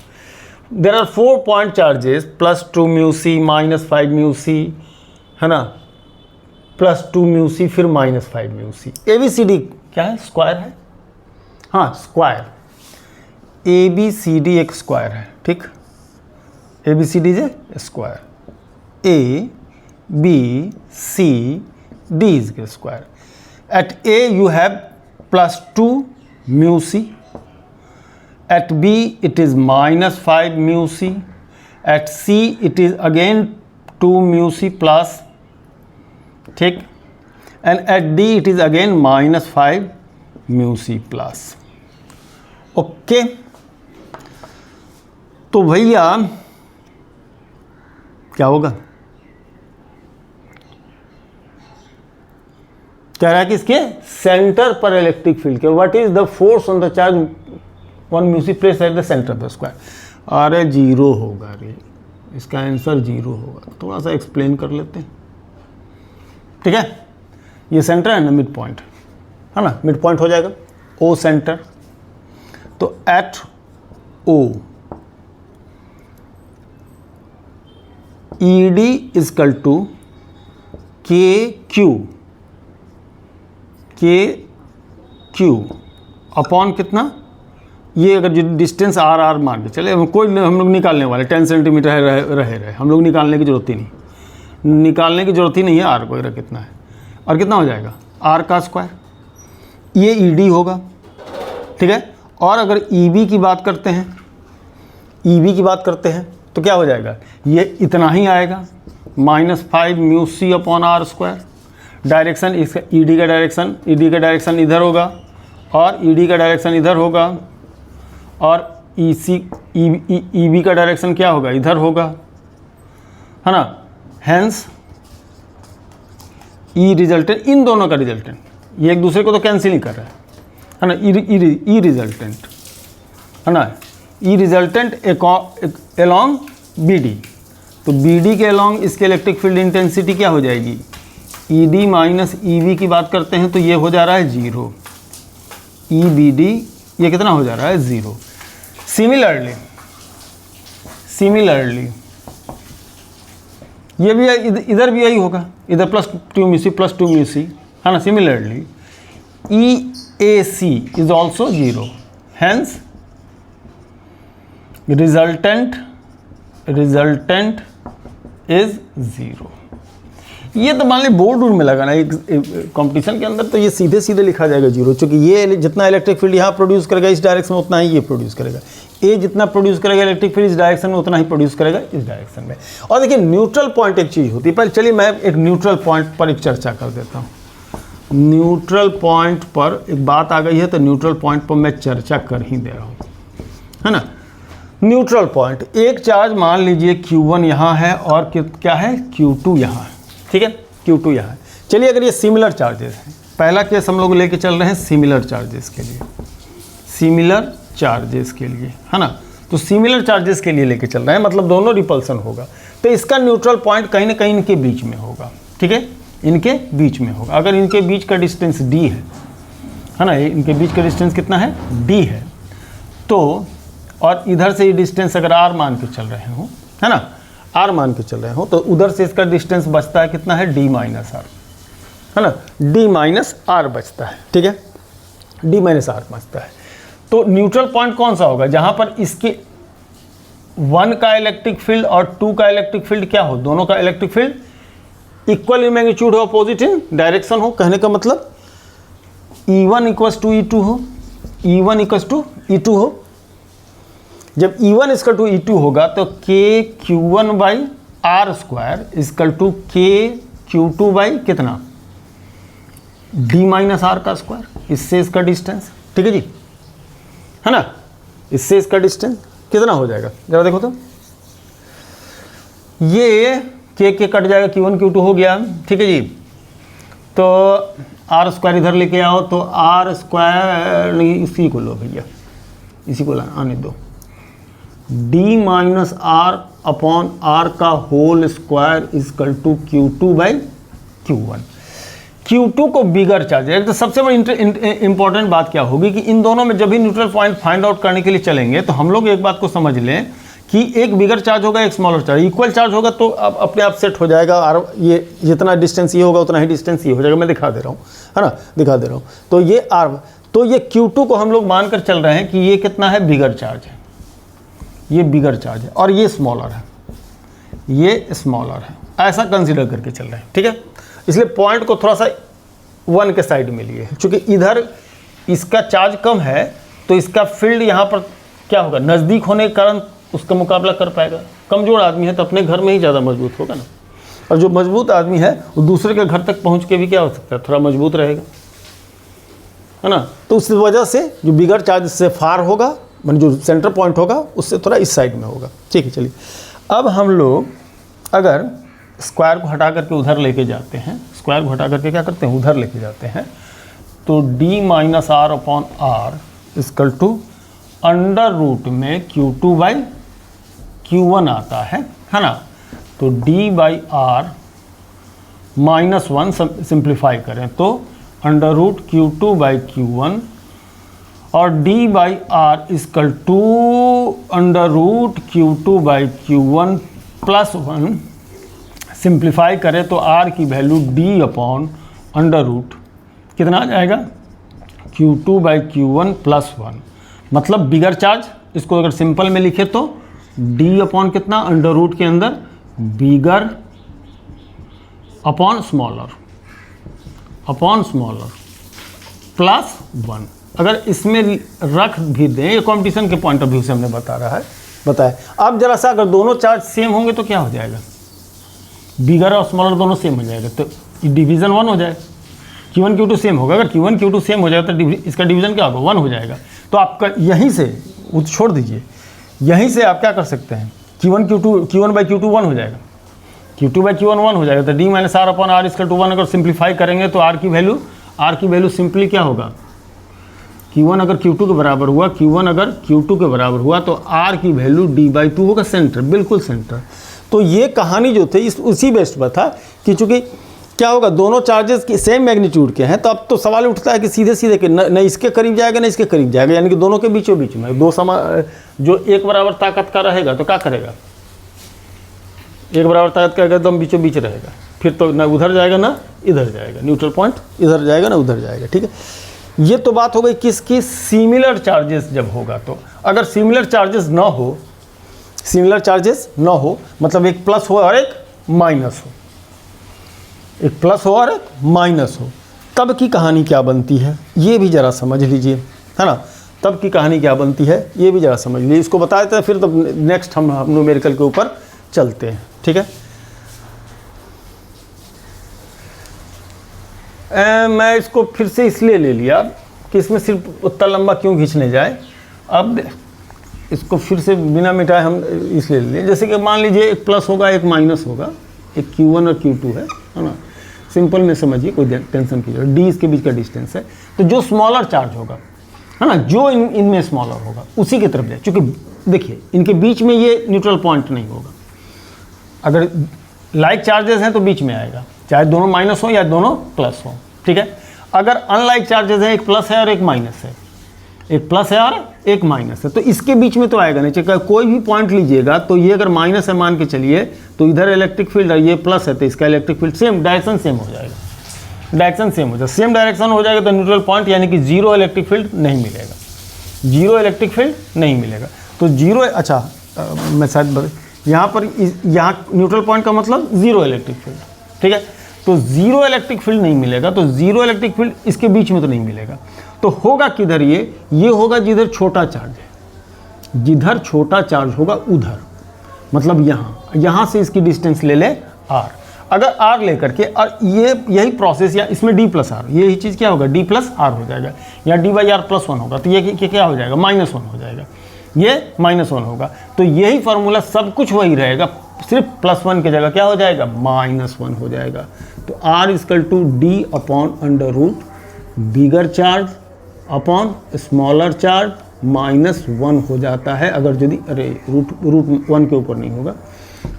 [SPEAKER 1] There are 4 point charges, +2 μc, -5 μc, है ना, +2 μc, फिर -5 μc। ABCD क्या है, स्क्वायर है, हाँ स्क्वायर, ABCD एक स्क्वायर है, ठीक, ABCD is a square. A B, C, D is square. At A you have plus 2 mu C. At B it is minus 5 mu C. At C it is again 2 mu C plus, ठीक, and at D it is again minus 5 mu C plus. Okay, तो भैया क्या होगा, कह रहा है कि इसके सेंटर पर इलेक्ट्रिक फील्ड के what is the force on the charge 1 mu C place at the centre of the square. अरे जीरो होगा रे, इसका आंसर जीरो होगा. थोड़ा सा एक्सप्लेन कर लेते हैं, ठीक है. ये सेंटर है ना, मिड पॉइंट है ना, मिड पॉइंट हो जाएगा ओ सेंटर. तो at O E D equal to K Q upon कितना, ये अगर डिस्टेंस आर आर मान के चले, कोई हम लोग निकालने वाले 10 सेंटीमीटर है, रहे हम लोग निकालने की जरूरत ही नहीं, है. आर वगैरह कितना है और कितना हो जाएगा आर का स्क्वायर, ये ई डी होगा, ठीक है. और अगर ई बी की बात करते हैं, तो क्या हो जाएगा, ये इतना ही आएगा -5 mu C upon R square. Direction इसका ई डी का डायरेक्शन इधर होगा और ई डी का डायरेक्शन इधर होगा और ई बी का डायरेक्शन क्या होगा, इधर होगा, है ना. हेंस ई रिजल्टेंट, इन दोनों का रिजल्टेंट, ये एक दूसरे को तो कैंसिल ही कर रहा है ना. ई रिजल्टेंट है ना, ई रिजल्टेंट एलॉन्ग बी डी. तो बी डी के एलॉन्ग इसके इलेक्ट्रिक फील्ड इंटेंसिटी क्या हो जाएगी, E D minus E V की बात करते हैं तो ये हो जा रहा है 0. ई बी डी ये कितना हो जा रहा है 0. सिमिलरली ये भी इधर भी यही होगा, इधर +2 mu C +2 mu C है ना. Similarly E A C is also 0. Hence resultant is 0. ये तो मान ली बोर्ड में लगाना एक कंपटीशन के अंदर, तो ये सीधे लिखा जाएगा 0, क्योंकि ये जितना इलेक्ट्रिक फील्ड यहाँ प्रोड्यूस करेगा इस डायरेक्शन में उतना ही ये प्रोड्यूस करेगा. ए जितना प्रोड्यूस करेगा इलेक्ट्रिक फील्ड इस डायरेक्शन में उतना ही प्रोड्यूस करेगा इस डायरेक्शन में. और देखिए न्यूट्रल पॉइंट एक चीज़ होती है. पहले चलिए मैं एक न्यूट्रल पॉइंट पर एक चर्चा कर देता हूँ. न्यूट्रल पॉइंट पर एक बात आ गई है, तो न्यूट्रल पॉइंट पर मैं चर्चा कर ही दे रहा हूँ, है ना. न्यूट्रल पॉइंट, एक चार्ज मान लीजिए Q1 यहाँ है और क्या है Q2 यहाँ है, ठीक है. Q2 यहाँ है. चलिए अगर ये सिमिलर चार्जेस हैं, पहला केस हम लोग लेके चल रहे हैं सिमिलर चार्जेस के लिए, है ना. तो सिमिलर चार्जेस के लिए लेके चल रहे हैं, मतलब दोनों रिपल्सन होगा, तो इसका न्यूट्रल पॉइंट कहीं ना कहीं इनके बीच में होगा, ठीक है, इनके बीच में होगा. अगर इनके बीच का डिस्टेंस d है ना, इनके बीच का डिस्टेंस कितना है, d है. तो और इधर से ये डिस्टेंस अगर r मान के चल रहे हो, है ना, r मान के चल रहे हो, तो उधर से इसका डिस्टेंस बचता है कितना है, d माइनस r, है ना. d माइनस r बचता है, ठीक है, d माइनस r बचता है. तो न्यूट्रल पॉइंट कौन सा होगा, जहाँ पर इसके 1 का इलेक्ट्रिक फील्ड और 2 का इलेक्ट्रिक फील्ड क्या हो, दोनों का electric field equal in magnitude हो, अपोजिट इन डायरेक्शन हो. कहने का मतलब E1 इक्वल्स टू E2 हो, E1 इक्वल्स टू E2 हो. जब E1 इक्वल टू E2 होगा तो KQ1 by R square equal to KQ2 by कितना, D माइनस आर का स्क्वायर. इससे इसका डिस्टेंस, ठीक है जी, है ना. इससे इसका डिस्टेंस कितना हो जाएगा, जरा देखो तो. ये के कट जाएगा, Q1 Q2 हो गया, ठीक है जी. तो आर स्क्वायर इधर लेके आओ, तो आर स्क्वायर नहीं, इसी को लो भैया, इसी को आने दो. d minus R upon R का whole square is equal to Q2 by Q1. Q2 को बिगर चार्ज है. तो सबसे बड़ी इंपॉर्टेंट बात क्या होगी कि इन दोनों में जब भी न्यूट्रल पॉइंट फाइंड आउट करने के लिए चलेंगे, तो हम लोग एक बात को समझ लें कि एक बिगर चार्ज होगा, एक स्मॉलर चार्ज. इक्वल चार्ज होगा तो अब अपने आप सेट हो जाएगा, और ये जितना डिस्टेंस ये होगा उतना ही डिस्टेंस ये हो जाएगा. मैं दिखा दे रहा हूँ, है ना, दिखा दे रहा हूँ. तो ये आर, तो ये Q2 को हम लोग मानकर चल रहे हैं कि ये कितना है, बिगर चार्ज है, ये बिगर चार्ज है, और ये स्मॉलर है, ये स्मॉलर है, ऐसा कंसिडर करके चल रहे हैं, ठीक है। इसलिए पॉइंट को थोड़ा सा 1 के साइड में लिए, क्योंकि इधर इसका चार्ज कम है तो इसका फील्ड यहाँ पर क्या होगा, नज़दीक होने के कारण उसका मुकाबला कर पाएगा। कमज़ोर आदमी है तो अपने घर में ही ज़्यादा मजबूत होगा ना, और जो मजबूत आदमी है वो दूसरे के घर तक पहुँच के भी क्या हो सकता है, थोड़ा मजबूत रहेगा, है ना। तो उस वजह से जो बिगर चार्ज से फार होगा, मतलब जो सेंटर पॉइंट होगा उससे थोड़ा इस साइड में होगा, ठीक है। चलिए अब हम लोग अगर स्क्वायर को हटा करके उधर लेके जाते हैं, स्क्वायर को हटा करके क्या करते हैं, उधर लेके जाते हैं, तो d minus R upon R equal to under root में Q2/Q1 आता है ना। तो d by R minus 1 simplify करें तो अंडर रूट Q2/Q1 और d by R equal to under root Q2/Q1 plus 1 simplify करें तो r की value d upon under root कितना आ जाएगा, Q2/Q1 प्लस 1, मतलब बिगर चार्ज। इसको अगर सिंपल में लिखे तो d अपॉन कितना, अंडर रूट के अंदर बिगर अपॉन स्मॉलर प्लस 1। अगर इसमें रख भी दें, ये कॉम्पिटिशन के पॉइंट ऑफ व्यू से हमने बताया। अब जरा सा अगर दोनों चार्ज सेम होंगे तो क्या हो जाएगा, बिगर और स्मॉलर दोनों सेम हो जाएगा, तो डिवीज़न 1 हो जाएगा। Q1 Q2 सेम होगा, अगर Q1 Q2 सेम हो जाएगा तो इसका डिवीज़न क्या होगा, 1 हो जाएगा। तो आपका यहीं से वो छोड़ दीजिए, यहीं से आप क्या कर सकते हैं, Q1/Q2 1 हो जाएगा, Q2/Q1 1 हो जाएगा। तो d minus R upon R equal to 1 अगर सिंप्लीफाई करेंगे तो r की वैल्यू सिंपली क्या होगा, Q1 अगर Q2 के बराबर हुआ, Q1 अगर Q2 के बराबर हुआ तो r की वैल्यू d/2 होगा, सेंटर, बिल्कुल सेंटर। तो ये कहानी जो थी उसी बेस्ड पर था कि चूँकि क्या होगा, दोनों चार्जेस की सेम मैग्नीट्यूड के हैं, तो अब तो सवाल उठता है कि सीधे सीधे कि न इसके करीब जाएगा न इसके करीब जाएगा, यानी कि दोनों के बीचों बीच में जो एक बराबर ताकत का रहेगा तो क्या करेगा, एक बराबर ताकत का एकदम बीचों बीच रहेगा, फिर तो ना उधर जाएगा ना इधर जाएगा, न्यूट्रल पॉइंट इधर जाएगा ना उधर जाएगा, ठीक है। ये तो बात हो गई किसकी, सिमिलर चार्जेस जब होगा। तो अगर सिमिलर चार्जेस ना हो मतलब एक प्लस हो और एक माइनस हो, एक प्लस हो और एक माइनस हो, तब की कहानी क्या बनती है ये भी ज़रा समझ लीजिए, है ना। तब की कहानी क्या बनती है ये भी ज़रा समझ लीजिए। इसको बता देते हैं, फिर तब नेक्स्ट हम न्यूमेरिकल के ऊपर चलते हैं, ठीक है। मैं इसको फिर से इसलिए ले लिया कि इसमें सिर्फ उतना लंबा क्यों खींचने जाए। अब इसको फिर से बिना मिटाए हम इसलिए ले लिए, जैसे कि मान लीजिए एक प्लस होगा एक माइनस होगा, एक Q1 और Q2 है ना। सिंपल में समझिए, कोई टेंशन की जरूरत, d इसके बीच का डिस्टेंस है। तो जो स्मॉलर चार्ज होगा, है ना, जो इनमें स्मॉलर होगा उसी की तरफ जाए, क्योंकि देखिए इनके बीच में ये न्यूट्रल पॉइंट नहीं होगा। अगर लाइक चार्जेस हैं तो बीच में आएगा, चाहे दोनों माइनस हो या दोनों प्लस हो, ठीक है। अगर अनलाइक चार्जेस हैं, एक प्लस है और एक माइनस है, एक प्लस है और एक माइनस है, तो इसके बीच में तो आएगा नहीं। चाहे कोई भी पॉइंट लीजिएगा तो ये अगर माइनस है मान के चलिए, तो इधर इलेक्ट्रिक फील्ड है, ये प्लस है तो इसका electric field same direction same हो जाएगा, सेम डायरेक्शन हो जाएगा। तो न्यूट्रल पॉइंट यानी कि जीरो इलेक्ट्रिक फील्ड नहीं मिलेगा, तो जीरो। अच्छा मैं शायद यहाँ पर यहाँ न्यूट्रल पॉइंट का मतलब जीरो इलेक्ट्रिक फील्ड, ठीक है। तो जीरो इलेक्ट्रिक फील्ड नहीं मिलेगा, तो जीरो इलेक्ट्रिक फील्ड इसके बीच में तो नहीं मिलेगा। तो होगा किधर, ये होगा जिधर छोटा चार्ज है, जिधर छोटा चार्ज होगा उधर, मतलब यहाँ से इसकी डिस्टेंस ले ले r। अगर r लेकर के, और ये यही प्रोसेस, या इसमें d प्लस आर, यही चीज़ क्या होगा, d प्लस आर हो जाएगा, या d/r प्लस 1 होगा, तो ये क्या हो जाएगा, -1 हो जाएगा, ये -1 होगा। तो यही फार्मूला सब कुछ वही रहेगा, सिर्फ +1 की जगह क्या हो जाएगा, -1 हो जाएगा। तो r equal to d upon under root bigger charge upon smaller charge -1 हो जाता है। अगर यदि रूट 1 के ऊपर नहीं होगा,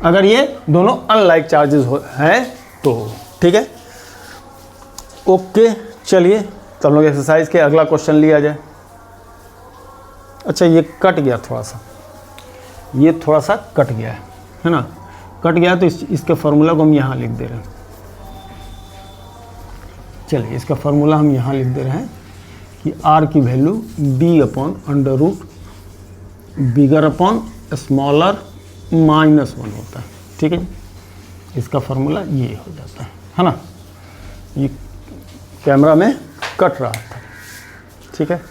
[SPEAKER 1] अगर ये दोनों अनलाइक चार्जेस हैं तो, ठीक है। ओके चलिए, तो हम लोग एक्सरसाइज के अगला क्वेश्चन लिया जाए। अच्छा ये कट गया थोड़ा सा, ये थोड़ा सा कट गया है ना, कट गया तो इसके फार्मूला को हम यहाँ लिख दे रहे हैं। चलिए इसका फार्मूला हम यहाँ लिख दे रहे हैं कि r की value d upon under root bigger upon smaller -1 होता है, ठीक है जी। इसका फार्मूला ये हो जाता है ना। ये कैमरा में कट रहा था, ठीक है।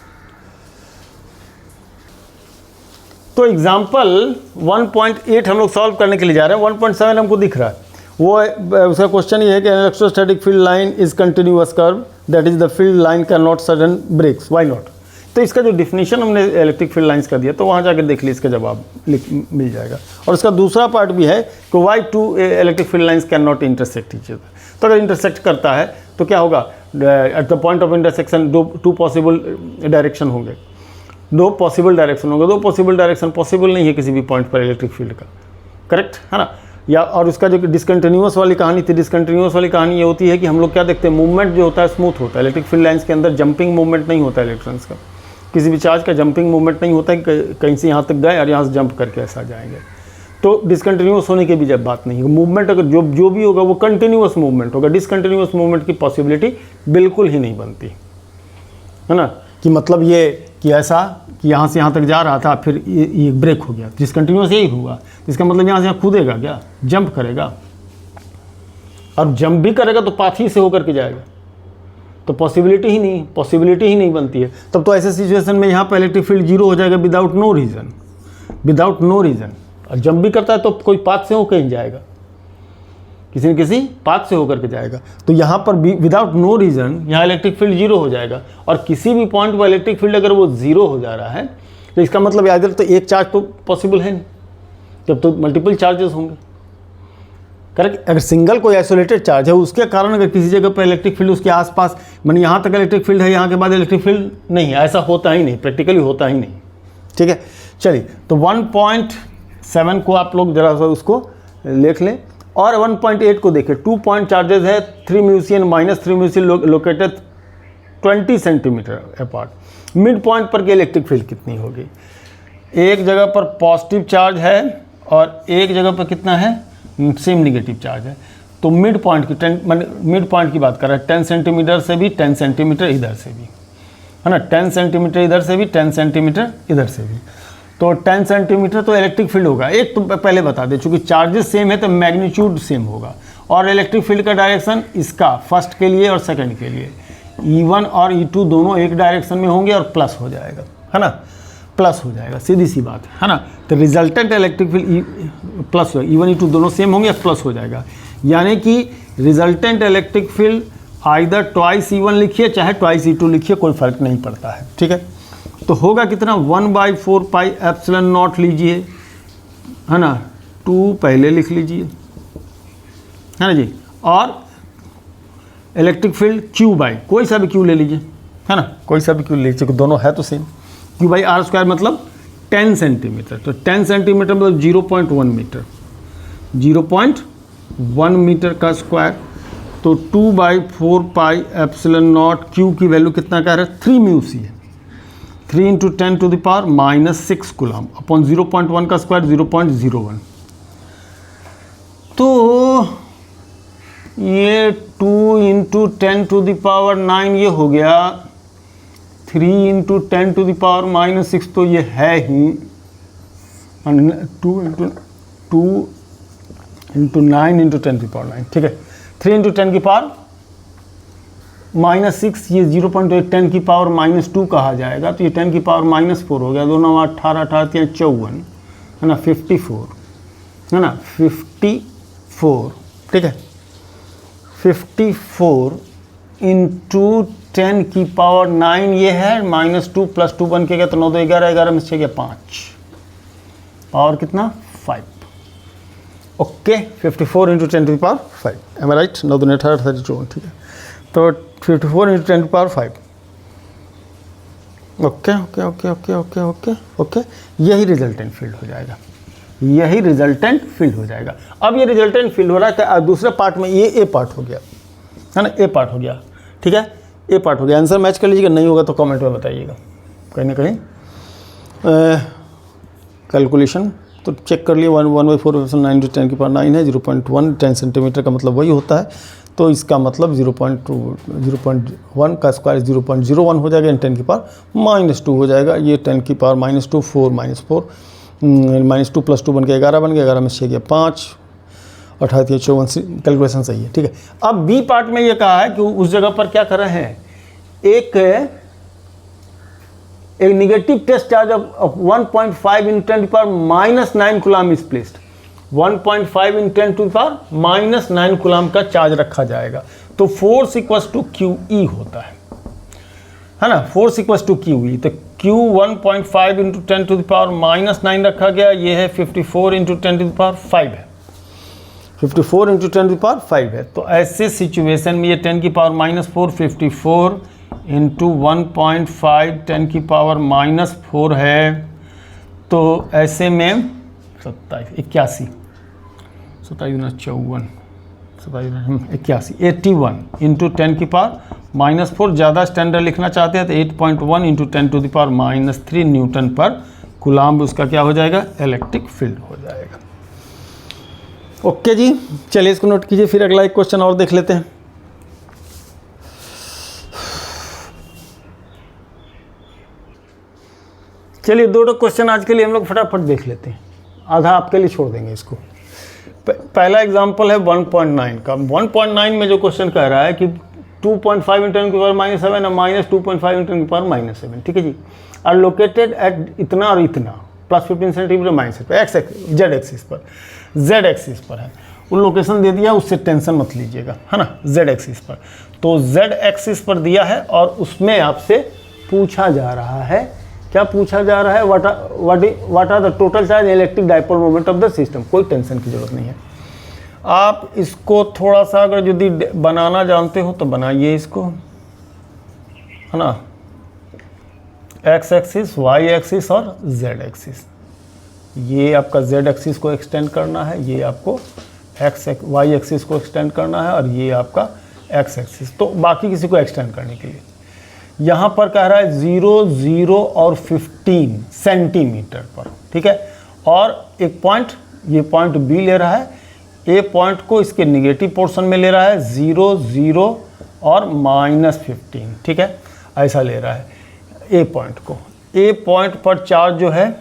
[SPEAKER 1] तो एग्जाम्पल 1.8 हम लोग सॉल्व करने के लिए जा रहे हैं। 1.7 हमको दिख रहा है, वो उसका क्वेश्चन ये है कि electrostatic field line is continuous curve that is the field line can not sudden breaks, why not. तो इसका जो डिफिनेशन हमने इलेक्ट्रिक फील्ड लाइंस का दिया, तो वहाँ जाकर देख लीजिए, इसका जवाब मिल जाएगा। और इसका दूसरा पार्ट भी है कि why two electric field lines can not intersect each other. तो अगर इंटरसेक्ट करता है तो क्या होगा, at the point of intersection two possible direction होंगे, दो पॉसिबल डायरेक्शन होंगे। दो पॉसिबल डायरेक्शन पॉसिबल नहीं है किसी भी पॉइंट पर इलेक्ट्रिक फील्ड का, करेक्ट है ना। या और उसका जो डिसकंटिन्यूअस वाली कहानी थी, डिसकंटिन्यूअस वाली कहानी ये होती है कि हम लोग क्या देखते हैं, मूवमेंट जो होता है स्मूथ होता है। इलेक्ट्रिक फील्ड लाइन्स के अंदर जंपिंग मूवमेंट नहीं होता है इलेक्ट्रॉन्स का, किसी भी चार्ज का जंपिंग मूवमेंट नहीं होता है कि कहीं से यहाँ तक गए और यहाँ से जंप करके ऐसा जाएंगे। तो डिसकंटिन्यूअस होने की भी जब बात नहीं है, मूवमेंट अगर जो भी होगा वो कंटिन्यूअस मूवमेंट होगा। डिसकंटिन्यूअस मूवमेंट की पॉसिबिलिटी बिल्कुल ही नहीं बनती है ना, कि मतलब ये कि ऐसा कि यहाँ से यहाँ तक जा रहा था फिर ये ब्रेक हो गया, डिसकंटिन्यूअस यही हुआ। इसका मतलब यहाँ से यहाँ कूदेगा क्या, जंप करेगा, और जंप भी करेगा तो पाथ ही से होकर के जाएगा, तो पॉसिबिलिटी ही नहीं बनती है। तब तो ऐसे सिचुएशन में यहाँ पर इलेक्ट्रिक फील्ड जीरो हो जाएगा विदाउट नो रीज़न। और जंप भी करता है तो कोई पाथ से होकर ही जाएगा, किसी न किसी पाथ से होकर के जाएगा। तो यहाँ पर विदाउट नो रीज़न यहाँ इलेक्ट्रिक फील्ड जीरो हो जाएगा। और किसी भी पॉइंट पर इलेक्ट्रिक फील्ड अगर वो जीरो हो जा रहा है तो इसका मतलब याद तो एक चार्ज तो पॉसिबल है नहीं, जब तो मल्टीपल चार्जेस होंगे, करेक्ट। अगर सिंगल कोई आइसोलेटेड चार्ज है उसके कारण अगर किसी जगह पर इलेक्ट्रिक फील्ड उसके आसपास, माने यहाँ तक इलेक्ट्रिक फील्ड है, यहाँ के बाद इलेक्ट्रिक फील्ड नहीं है, ऐसा होता ही नहीं, प्रैक्टिकली होता ही नहीं, ठीक है। चलिए, तो 1.7 को आप लोग जरा सा उसको लिख लें और 1.8 को देखें। 2 पॉइंट चार्जेस है, 3 म्यूसियन माइनस 3 म्यूसियन located 20 centimetre apart. Midpoint पर की इलेक्ट्रिक फील्ड कितनी होगी, एक जगह पर पॉजिटिव चार्ज है और एक जगह पर कितना है, सेम निगेटिव चार्ज है। तो मिड पॉइंट की बात कर रहे हैं, 10 सेंटीमीटर से भी 10 सेंटीमीटर इधर से भी, है ना, 10 सेंटीमीटर इधर से भी 10 सेंटीमीटर इधर से भी। तो 10 सेंटीमीटर तो इलेक्ट्रिक फील्ड होगा। एक तो पहले बता दें, चूँकि चार्जेस सेम है तो मैग्नीट्यूड सेम होगा, और इलेक्ट्रिक फील्ड का डायरेक्शन इसका फर्स्ट के लिए और सेकंड के लिए E1 और E2 दोनों एक डायरेक्शन में होंगे और प्लस हो जाएगा, है ना, प्लस हो जाएगा, सीधी सी बात है ना। तो रिजल्टेंट इलेक्ट्रिक फील्ड प्लस हो, E1 E2 दोनों सेम होंगे, प्लस हो जाएगा। यानी कि resultant electric field either twice E1 लिखिए चाहे ट्वाइस E2 लिखिए, कोई फर्क नहीं पड़ता है, ठीक है। तो होगा कितना, 1/4 पाई एप्सिलॉन नॉट लीजिए, है ना, 2 पहले लिख लीजिए, है ना जी, और इलेक्ट्रिक फील्ड Q/, कोई सा भी Q ले लीजिए, है ना, कोई सा भी Q ले लीजिए, दोनों है तो सेम। Q/r² मतलब 10 सेंटीमीटर, तो 10 सेंटीमीटर मतलब 0.1 मीटर, 0.1 मीटर का स्क्वायर। तो 2/4 पाई एप्सिलॉन नॉट, Q की वैल्यू कितना कह रहे हैं, 3 म्यूसी है, 3 × 10⁻⁻6 कूलम अपॉन 0.1 का स्क्वायर 0.01। तो ये 2 × 10⁻9 ये हो गया, 3 × 10⁻⁻6 तो ये है ही 2 × 9 × 10⁻9, ठीक है। 3 × 10⁻⁻6 ये 0.8 10⁻⁻2 कहा जाएगा, तो ये 10⁻⁻4 हो गया, 2 9 18 18 54, है ना, 54, है ना, 54, ठीक है। 54 × 10⁻9 ये है, -2 + 2 बन के गया, तो 9 2 11 11 में से गया 5, पावर कितना 5, ओके। 54 × 10⁵, एम आई राइट, 9 2 18 32, ठीक है। तो 54 × 10⁵, okay okay okay okay okay okay okay, यही रिजल्टेंट फील्ड हो जाएगा, यही रिजल्टेंट फील्ड हो जाएगा। अब ये रिजल्टेंट फील्ड हो रहा है कि दूसरे पार्ट में ये ए पार्ट हो गया, है ना, ए पार्ट हो गया, ठीक है, ए पार्ट हो गया। आंसर मैच कर लीजिएगा, नहीं होगा तो कमेंट में बताइएगा, कहीं ना कहीं कैलकुलेशन तो चेक कर लिए। 1/4 9 × 10⁻9 है, 0.1 10 सेंटीमीटर का मतलब वही होता है, तो इसका मतलब 0.1 का स्क्वायर 0.01 हो जाएगा, 10⁻⁻2 हो जाएगा, ये 10⁻⁻2 4 -4 -2 + 2 बन के 11 बन गया, 11 में से गया 5, 5854 कैलकुलेशन सही है, ठीक है। अब बी पार्ट में ये कहा है कि उस जगह पर क्या कर रहे हैं, एक negative test charge of 1.5 × 10⁻⁹ coulomb is placed. 1.5 × 10⁻⁹ coulomb का चार्ज रखा जाएगा। तो फोर्स इक्वल्स टू QE होता है ना, फोर्स इक्वल्स टू QE। तो Q 1.5 × 10⁻⁹ रखा गया, ये है 54 × 10⁵ है, 54 × 10⁵ है। तो ऐसे सिचुएशन में ये 10⁻⁻4 54 × 1.5 10⁻⁻4 है। तो ऐसे में 27 81 81 × 10⁻⁻4 ज़्यादा स्टैंडर्ड लिखना चाहते हैं तो 8.1 × 10⁻³ न्यूटन पर कूलम्ब उसका क्या हो जाएगा, इलेक्ट्रिक फील्ड हो जाएगा। ओके जी, चलिए इसको नोट कीजिए। फिर अगला एक क्वेश्चन और देख लेते हैं। चलिए दो क्वेश्चन आज के लिए हम लोग फटाफट देख लेते हैं, आधा आपके लिए छोड़ देंगे इसको। पहला एग्जांपल है 1.9 का। 1.9 में जो क्वेश्चन कह रहा है कि 2.5 × 10⁻⁻7 और -2.5 × 10⁻�7, ठीक है जी, आर लोकेटेड एट इतना और इतना +15 सेंटीमीटर माइनस पर जेड एक्सिस पर है। वो लोकेशन दे दिया, उससे टेंशन मत लीजिएगा, है ना, जेड एक्सिस पर। तो जेड एक्सिस पर दिया है और उसमें आपसे पूछा जा रहा है, क्या पूछा जा रहा है, what are the total charge electric dipole moment of the system. कोई टेंशन की जरूरत नहीं है। आप इसको थोड़ा सा अगर यदि बनाना जानते हो तो बनाइए इसको, है ना, एक्स एक्सिस, वाई एक्सिस और जेड एक्सिस। ये आपका जेड एक्सिस को एक्सटेंड करना है, ये आपको वाई एक्सिस को एक्सटेंड करना है और ये आपका एक्स एक्सिस। तो बाकी किसी को एक्सटेंड करने के लिए यहाँ पर कह रहा है 0 0 और 15 सेंटीमीटर पर, ठीक है। और एक पॉइंट, ये पॉइंट बी ले रहा है, ए पॉइंट को इसके निगेटिव पोर्शन में ले रहा है 0 0 और -15, ठीक है, ऐसा ले रहा है ए पॉइंट को। ए पॉइंट पर चार्ज जो है,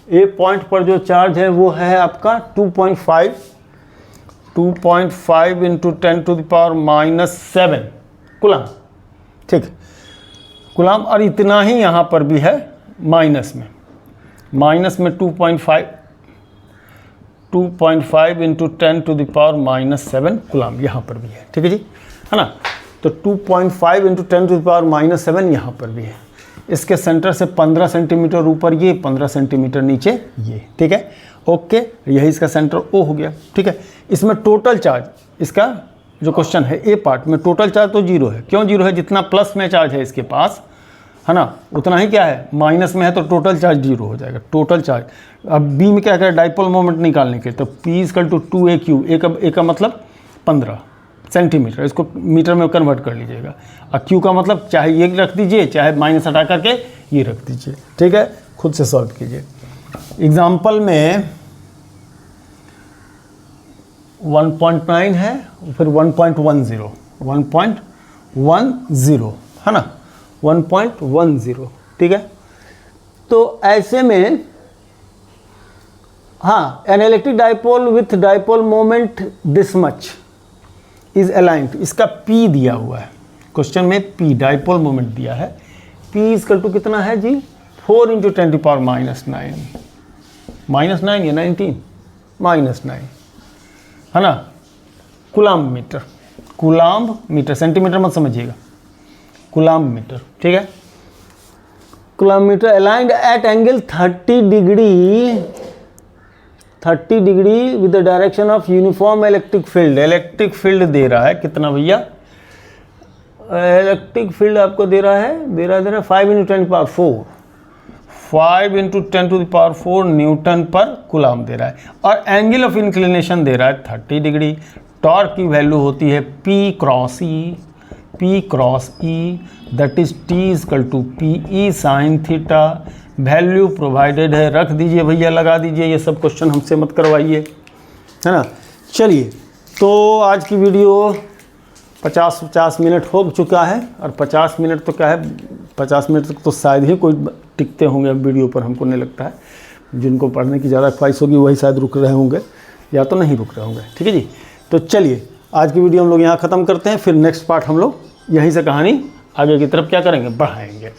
[SPEAKER 1] ए पॉइंट पर जो चार्ज है वो है आपका 2.5 × 10⁻⁷ कूलम, ठीक है, कूलम। और इतना ही यहाँ पर भी है माइनस में 2.5 × 10⁻⁷ कूलम यहाँ पर भी है, ठीक है जी, है ना। तो 2.5 × 10⁻⁷ यहाँ पर भी है। इसके सेंटर से 15 सेंटीमीटर ऊपर ये, 15 सेंटीमीटर नीचे ये, ठीक है, ओके। यही इसका सेंटर ओ हो गया, ठीक है। इसमें टोटल चार्ज, इसका जो क्वेश्चन है ए पार्ट में टोटल चार्ज तो 0 है। क्यों 0 है, जितना प्लस में चार्ज है इसके पास, है ना, उतना ही क्या है माइनस में है, तो टोटल चार्ज 0 हो जाएगा, टोटल चार्ज। अब बी में क्या करें, डाइपोल मोमेंट निकालने के, तो P = 2AQ, ए का मतलब 15 सेंटीमीटर, इसको मीटर में कन्वर्ट कर लीजिएगा। और Q का मतलब चाहे ये रख दीजिए, चाहे माइनस हटा करके ये रख दीजिए, ठीक है, खुद से सॉल्व कीजिए। एग्जाम्पल में 1.9 है, फिर 1.10 है ना, 1.10, ठीक है। तो ऐसे में हाँ, an electric dipole with dipole moment this much is aligned, इसका P दिया हुआ है क्वेश्चन में, P डाइपोल मोमेंट दिया है। P = कितना है जी, 4 × 10⁻⁹ -9 या 19 -9, है ना, कूलम्ब मीटर, सेंटीमीटर मत समझिएगा, कूलम्ब मीटर, ठीक है। Coulomb metre aligned at angle 30 degree with the direction of uniform electric field. Electric field दे रहा है कितना भैया, इलेक्ट्रिक फील्ड आपको दे रहा है 5 × 10⁻⁴ न्यूटन पर कूलम्ब दे रहा है। और एंगल ऑफ इंक्लिनेशन दे रहा है 30 डिग्री। टॉर्क की वैल्यू होती है P cross E, that is T = PE sin theta. Value provided है, रख दीजिए भैया, लगा दीजिए, ये सब क्वेश्चन हमसे मत करवाइए, है ना। चलिए, तो आज की वीडियो 50 मिनट हो चुका है, और 50 मिनट तो क्या है, 50 मिनट तक तो शायद ही कोई टिकते होंगे अब वीडियो पर, हमको नहीं लगता है। जिनको पढ़ने की ज़्यादा ख्वाहिश होगी वही शायद रुक रहे होंगे, या तो नहीं रुक रहे होंगे। ठीक है जी, तो चलिए आज की वीडियो हम लोग यहाँ ख़त्म करते हैं, फिर नेक्स्ट पार्ट हम लोग यहीं से कहानी आगे की तरफ क्या करेंगे, बढ़ाएंगे।